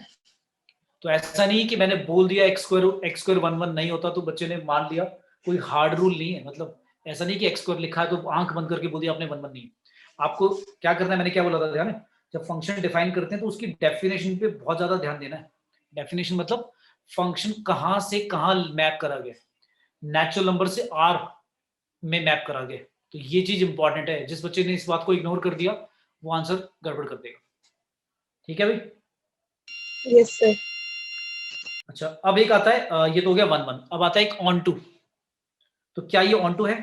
तो ऐसा नहीं कि मैंने बोल दिया x स्क्वायर 1 1 नहीं होता तो बच्चे ने मान लिया, कोई हार्ड रूल नहीं है। मतलब ऐसा नहीं कि x स्क्वायर लिखा है तो आंख बंद करके बोल दिया आपने 1 1 नहीं है। आपको क्या करना है, मैंने क्या बोला था ध्यान है, जब फंक्शन डिफाइन करते हैं तो उसकी डेफिनेशन पे बहुत ज्यादा ध्यान देना है। डेफिनेशन मतलब फंक्शन कहां से कहां मैप करा गया, नेचुरल नंबर से r में मैप करा गया। तो ये चीज इंपॉर्टेंट है, जिस बच्चे ने इस बात को इग्नोर कर दिया वो आंसर गड़बड़ कर देगा। ठीक है भाई? Yes sir. अच्छा, अब एक आता है ये तो हो गया 1 1, अब आता है एक ऑन टू। तो क्या ये ऑन टू है?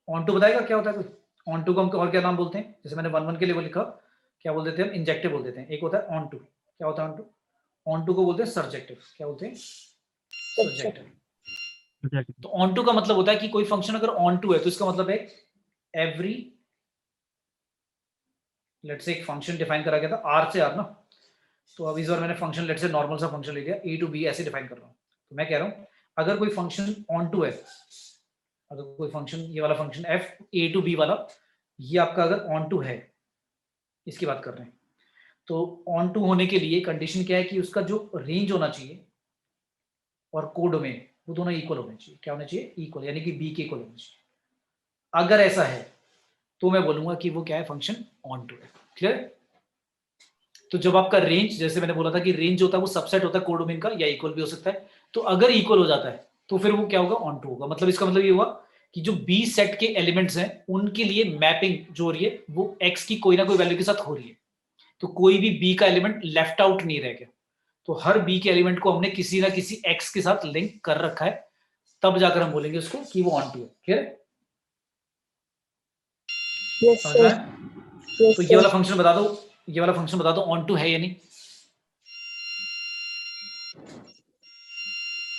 ऑन टू बताएगा क्या होता है कोई? ऑन टू को हम और क्या नाम बोलते हैं? जैसे मैंने 1 1 के लिए वो लिखा, क्या बोल देते हैं हम? इंजेक्टिव बोल देते हैं। एक होता है ऑन टू। क्या होता है ऑन टू? ऑन टू को बोलते हैं सर्जेक्टिव। क्या बोलते हैं? सर्जेक्टिव। तो ऑन टू का मतलब होता है कि कोई फंक्शन अगर ऑन टू है तो इसका मतलब है एवरी, लेट्स से एक फंक्शन डिफाइन करा गया था आर से आर ना, तो अब इस बार मैंने फंक्शन लेट्स से नॉर्मल सा फंक्शन ले लिया ए टू बी ऐसे डिफाइन कर रहा हूं। तो मैं कह रहा हूं अगर कोई फंक्शन ऑन टू है, अगर कोई फंक्शन ये वाला function F A to B वाला, ये आपका अगर ऑन टू है, इसकी बात कर रहे हैं, तो ऑन टू होने के लिए कंडीशन क्या है कि उसका जो रेंज होना चाहिए और कोडोमेन वो दोनों इक्वल होने चाहिए। क्या होने चाहिए? इक्वल, यानी कि बी के इक्वल होने चाहिए। अगर ऐसा है तो मैं बोलूंगा कि वो क्या है? फंक्शन ऑन टू है। क्लियर? तो जब आपका रेंज, जैसे मैंने बोला था कि रेंज होता है वो सबसेट होता है कोडोमेन का, या इक्वल भी हो सकता है, तो अगर इक्वल हो जाता है तो फिर वो क्या होगा? ऑन टू होगा। मतलब इसका मतलब ये हुआ कि जो बी सेट के एलिमेंट्स हैं उनके लिए मैपिंग जो हो रही है वो एक्स की कोई ना कोई वैल्यू के साथ हो रही है, तो कोई भी बी का एलिमेंट लेफ्ट आउट नहीं रह गया। तो हर बी के एलिमेंट को हमने किसी ना किसी एक्स के साथ लिंक कर रखा है, तब जाकर हम बोलेंगे उसको कि वो ऑन टू है। क्लियर? यस समझ सर। में आया? तो ये वाला फंक्शन बता दो, ये वाला फंक्शन बता दो ऑन टू है या नहीं?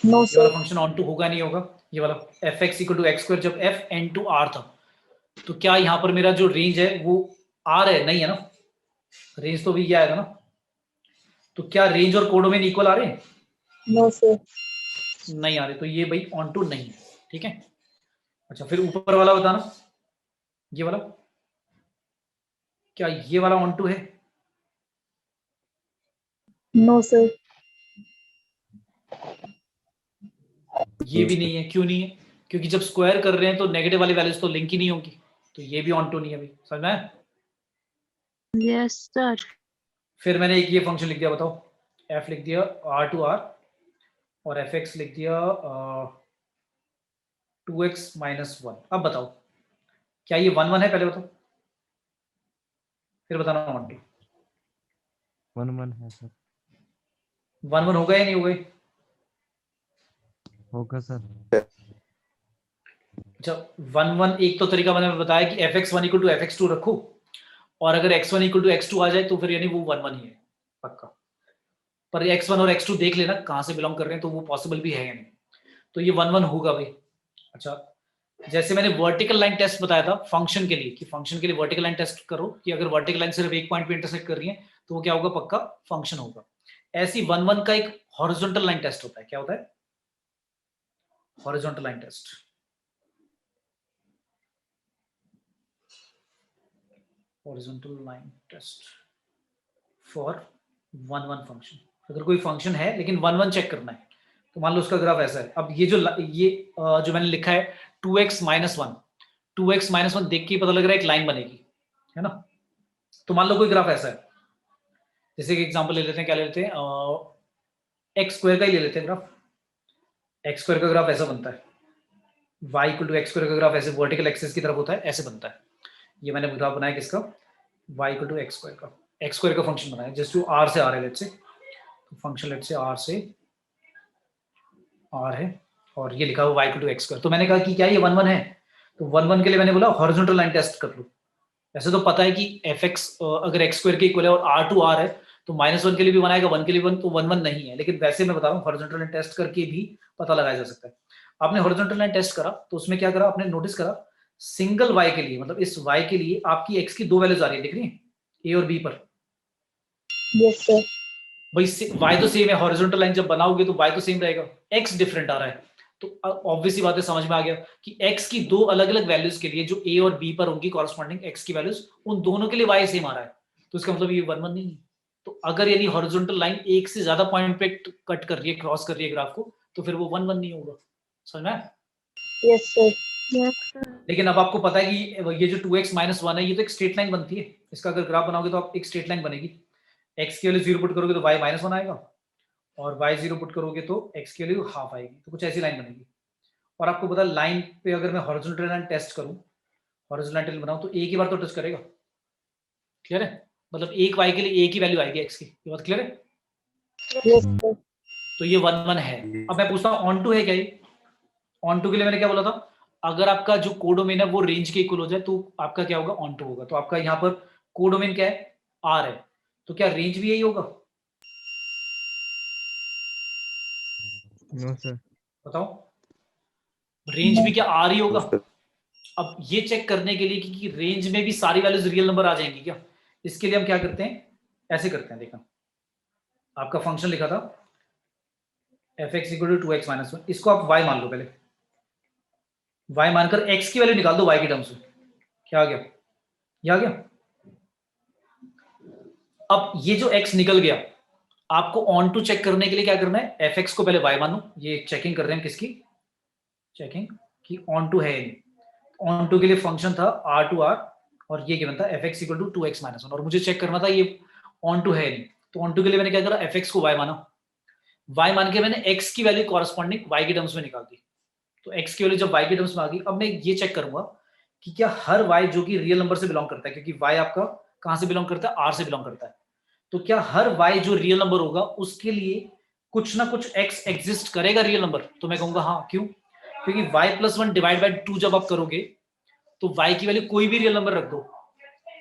नो ये वाला सर। फंक्शन ऑन टू होगा नहीं होगा? ये वाला F X equal to X square जब एफ एन टू आर था, तो क्या यहाँ पर मेरा जो रेंज है वो आर है? नहीं है ना, रेंज तो भी ये आएगा ना। तो क्या रेंज और कोडोमेन इक्वल आ रहे हैं? No sir. नहीं आ रहे, तो ये भाई ऑन टू नहीं है। ठीक है? अच्छा, फिर ऊपर वाला बताना, ये वाला, क्या ये वाला ऑन टू है? No sir. ये भी नहीं है। क्यों नहीं है? क्योंकि जब स्क्वायर कर रहे हैं तो नेगेटिव वाली वैल्यूज तो लिंक ही नहीं होगी, तो ये भी ऑन टू नहीं है भाई। समझ में आया? Yes sir. फिर मैंने एक ये फंक्शन लिख दिया, बताओ, एफ लिख दिया आर टू आर और एफ एक्स लिख दिया 2x माइनस 1। अब बताओ क्या ये 1 1 है? पहले बताओ, फिर बताना 1 2। 1 1 है सर। 1 1 होगा या नहीं होगा? होगा सर। अच्छा, 1 1 एक तो तरीका मैंने बताया कि F X 1 equal to F X 2 रखो, और अगर x1 इक्वल टू x2 आ जाए तो फिर यानी वो 1 1 ही है पक्का। पर x1 और x2 देख लेना कहां से बिलोंग कर रहे हैं, तो वो पॉसिबल भी है या नहीं। तो ये 1 1 होगा भाई। अच्छा, जैसे मैंने वर्टिकल लाइन टेस्ट बताया था फंक्शन के लिए, कि फंक्शन के लिए वर्टिकल लाइन टेस्ट करो कि अगर वर्टिकल लाइन सिर्फ एक पॉइंट पे इंटरसेक्ट कर रही है तो वो क्या होगा? पक्का फंक्शन होगा। ऐसी 1 1 का एक हॉरिजॉन्टल लाइन टेस्ट होता है। क्या होता है? Horizontal line test. Horizontal line test for 1 1 function. अगर कोई फंक्शन है लेकिन 1 1 चेक करना है, तो मान लो उसका ग्राफ ऐसा है। अब ये जो मैंने लिखा है 2x माइनस 1, 2x माइनस 1 देख के ही पता लग रहा है एक लाइन बनेगी, है ना? तो मान लो कोई ग्राफ ऐसा है, जैसे कि एग्जांपल ले लेते हैं, क्या ले लेते हैं, एक्स स्क्वायर का ही ले लेते हैं ग्राफ। एक्स स्क्वायर का ग्राफ ऐसा बनता है, y equal to X square का ग्राफ ऐसे वर्टिकल एक्सिस की तरफ होता है, ऐसे बनता है। ये मैंने ग्राफ बनाया किसका? y equal to X square का, एक्स स्क्वायर का फंक्शन बनाया जस्ट टू r से r है, let's say function let's say r से r है, और ये लिखा हुआ y equal to X square. तो मैंने कहा कि क्या ये 1 1 है? तो 1 1 के लिए मैंने बोला हॉरिजॉन्टल लाइन टेस्ट कर लो। वैसे तो पता है कि एफ एक्स अगर एक्स स्क्वायर के इक्वल है और आर टू आर है तो -1 के लिए भी 1 आएगा, 1 के लिए 1, तो 1 1 नहीं है। लेकिन वैसे मैं बता रहा हूँ हॉरिजॉन्टल लाइन टेस्ट करके भी पता लगाया जा सकता है। आपने हॉरिजॉन्टल लाइन टेस्ट करा तो उसमें क्या करा आपने, नोटिस करा सिंगल y के लिए, मतलब इस y के लिए आपकी x की 2 वैल्यूज आ रही है, दिख रही है a और b पर। Yes, sir. भाई y तो सेम है, हॉरिजॉन्टल लाइन जब बनाओगे तो y तो सेम रहेगा, x डिफरेंट आ रहा है। तो ऑब्वियसली बात है, समझ में आ गया कि x की 2 अलग अलग वैल्यूज के लिए जो a और b पर उनकी कॉरेस्पॉन्डिंग x की वैल्यूज, उन दोनों के लिए y सेम आ रहा है, तो इसका मतलब ये 1 1 नहीं है। तो अगर यानी हॉरिजॉन्टल लाइन एक से ज्यादा पॉइंट पे कट कर रही है, क्रॉस कर रही है ग्राफ को, तो फिर वो 1 1 नहीं होगा। समझ में आया? Yes, sir. Yes, sir. लेकिन अब आपको पता है कि ये जो 2x - 1 है ये तो एक स्ट्रेट लाइन बनती है, इसका अगर ग्राफ बनाओगे तो आप एक स्ट्रेट लाइन बनेगी। x की वैल्यू 0 पुट करोगे तो y -1 आएगा, और y 0 पुट करोगे तो x की वैल्यू हाफ आएगी, तो कुछ ऐसी लाइन बनेगी। और आपको पता है लाइन पे अगर मैं हॉरिजॉन्टल लाइन टेस्ट करूं, हॉरिजॉन्टल लाइन बनाऊं, तो एक ही बार तो टच करेगा। क्लियर है? मतलब एक y के लिए एक ही वैल्यू आएगी x की, ये बात क्लियर है? Yes, sir. तो ये 1 1 है। अब मैं पूछता हूं ऑन टू है क्या ये? ऑन टू के लिए मैंने क्या बोला था, अगर आपका जो कोडोमेन है वो रेंज के इक्वल हो जाए तो आपका क्या होगा, ऑन टू होगा। तो आपका यहाँ पर कोडोमेन क्या है, आर है, तो क्या रेंज भी यही होगा? No, sir. बताओ, रेंज भी क्या आर ही होगा? No, sir. अब ये चेक करने के लिए कि रेंज में भी सारी वैल्यूज रियल नंबर आ जाएंगी क्या, इसके लिए हम क्या करते हैं, ऐसे करते हैं। देखना, आपका फंक्शन लिखा था F X equal to 2x - 1, इसको आप y मान लो पहले, y मानकर x की वैल्यू निकाल दो y के टर्म्स में, क्या आ गया, ये आ गया। अब ये जो x निकल गया, आपको ऑन टू चेक करने के लिए क्या करना है, एफ एक्स को पहले y मानो, ये चेकिंग कर रहे हैं किसकी, चेकिंग कि ऑन टू है। ऑन टू के लिए फंक्शन था आर टू आर, और ये गिवन था F X equal to 2x - 1, और मुझे चेक करना था ये ऑन टू है नहीं। तो ऑन टू के लिए मैंने क्या करा, एफ एक्स को y माना, y मान के मैंने x की वैल्यू कॉरेस्पॉन्डिंग y के टर्म्स में निकाल दी। तो x की वैल्यू जब y के टर्म्स में आ गई, अब मैं ये चेक करूंगा कि क्या हर y जो कि रियल नंबर से बिलोंग करता है, क्योंकि y आपका कहां से बिलोंग करता है, r से बिलोंग करता है, तो क्या हर y जो रियल नंबर होगा उसके लिए कुछ ना कुछ x एग्जिस्ट करेगा रियल नंबर। तो मैं कहूंगा हाँ, क्यों, क्योंकि y+1 डिवाइड बाय 2 जब आप करोगे तो y की वैल्यू कोई भी रियल नंबर रख दो,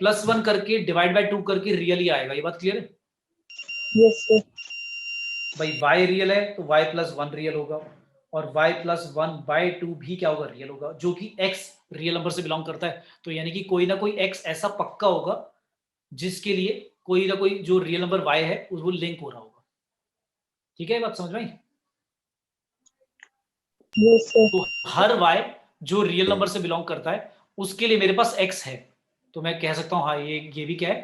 +1 करके डिवाइड बाय 2 करके रियल ही आएगा। ये बात क्लियर है? Yes, sir. भाई y रियल है तो y+1 रियल होगा, और y+1/2 भी क्या होगा, रियल होगा, जो कि x रियल नंबर से बिलोंग करता है। तो यानी कि कोई ना कोई x ऐसा पक्का होगा जिसके लिए कोई ना कोई जो रियल नंबर y है वो लिंक हो रहा होगा। ठीक है, ये बात समझ में आई? Yes, sir. तो हर y जो रियल नंबर से बिलोंग करता है उसके लिए मेरे पास x है, तो मैं कह सकता हूं हाँ ये भी क्या है,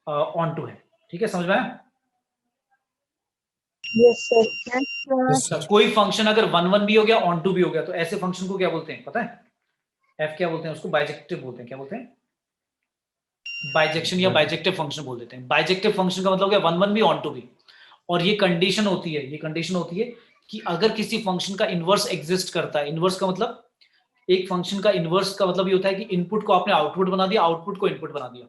ऑन टू है। ठीक है, समझ में आया? Yes, sir. Yes, sir. अच्छा, कोई फंक्शन अगर 1 1 भी हो गया, ऑन टू भी हो गया, तो ऐसे फंक्शन को क्या बोलते हैं पता है, f क्या बोलते हैं उसको, बाइजेक्टिव बोलते हैं। क्या बोलते हैं? बाइजेक्शन या बाइजेक्टिव फंक्शन बोल देते हैं। बाइजेक्टिव फंक्शन का मतलब क्या, 1 1 भी ऑन टू भी। और ये कंडीशन होती है, ये कंडीशन होती है कि अगर किसी फंक्शन का इनवर्स एग्जिस्ट करता है। इनवर्स का मतलब, एक फंक्शन का इनवर्स का मतलब ये होता है कि इनपुट को आपने आउटपुट बना दिया, आउटपुट को इनपुट बना दिया।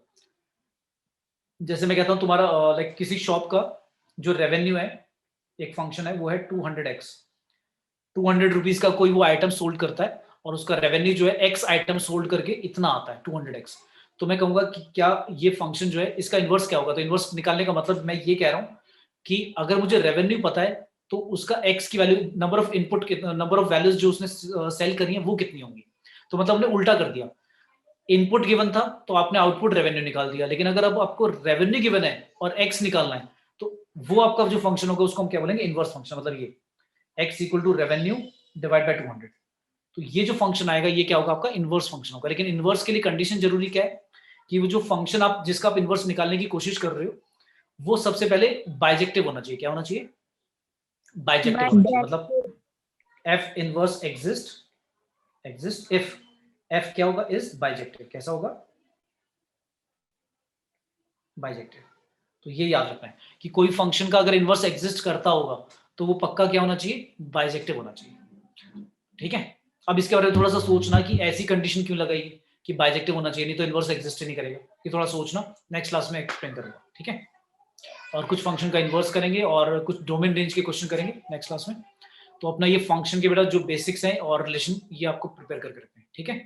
जैसे मैं कहता हूं तुम्हारा लाइक किसी शॉप का जो रेवेन्यू है, एक फंक्शन है वो है 200x, 200 रुपीज का कोई वो आइटम सोल्ड करता है और उसका रेवेन्यू जो है x आइटम सोल्ड करके इतना आता है 200x। तो मैं कहूंगा कि क्या ये फंक्शन जो है इसका इनवर्स क्या होगा। तो इनवर्स निकालने का मतलब मैं ये कह रहा हूं कि अगर मुझे रेवेन्यू पता है तो उसका x की value, number of input, number of values जो उसने सेल करी है वो कितनी होंगी। तो मतलब हमने उल्टा कर दिया, इनपुट गिवन था तो आपने आउटपुट रेवेन्यू निकाल दिया। लेकिन अगर अब आपको रेवेन्यू गिवन है और x निकालना है तो वो आपका जो फंक्शन होगा उसको हम क्या बोलेंगे, इनवर्स फंक्शन। मतलब ये x equal to revenue divide by 200, तो ये जो फंक्शन आएगा ये क्या होगा, आपका इनवर्स फंक्शन होगा। लेकिन इनवर्स के लिए कंडीशन जरूरी क्या है कि वो जो फंक्शन आप जिसका आप इनवर्स निकालने की कोशिश कर रहे हो वो सबसे पहले बाइजेक्टिव होना चाहिए। क्या होना चाहिए? बाइजेक्टिव होना चाहिए। मतलब f inverse exist if f क्या होगा, इज बाइजेक्टिव। कैसा होगा? बाइजेक्टिव। तो ये याद रखना है कि कोई फंक्शन का अगर इनवर्स एग्जिस्ट करता होगा तो वो पक्का क्या होना चाहिए, बाइजेक्टिव होना चाहिए। ठीक है, अब इसके बारे में थोड़ा सा सोचना कि ऐसी कंडीशन क्यों लगाई कि बाइजेक्टिव होना चाहिए, नहीं तो इनवर्स एग्जिस्ट ही नहीं करेगा। ये थोड़ा सोचना, नेक्स्ट क्लास में एक्सप्लेन करूंगा। ठीक है, और कुछ फंक्शन का इनवर्स करेंगे और कुछ डोमेन रेंज के क्वेश्चन करेंगे नेक्स्ट क्लास में। तो अपना ये फंक्शन के बेटा जो बेसिक्स हैं और रिलेशन ये आपको प्रिपेयर करके रखना है। ठीक है।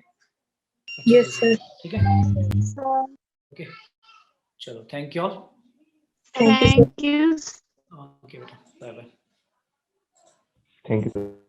Yes, sir. ठीक है, ओके, चलो thank you all. Thank you, sir. Thank you. Okay बेटा, bye bye. Thank you, sir.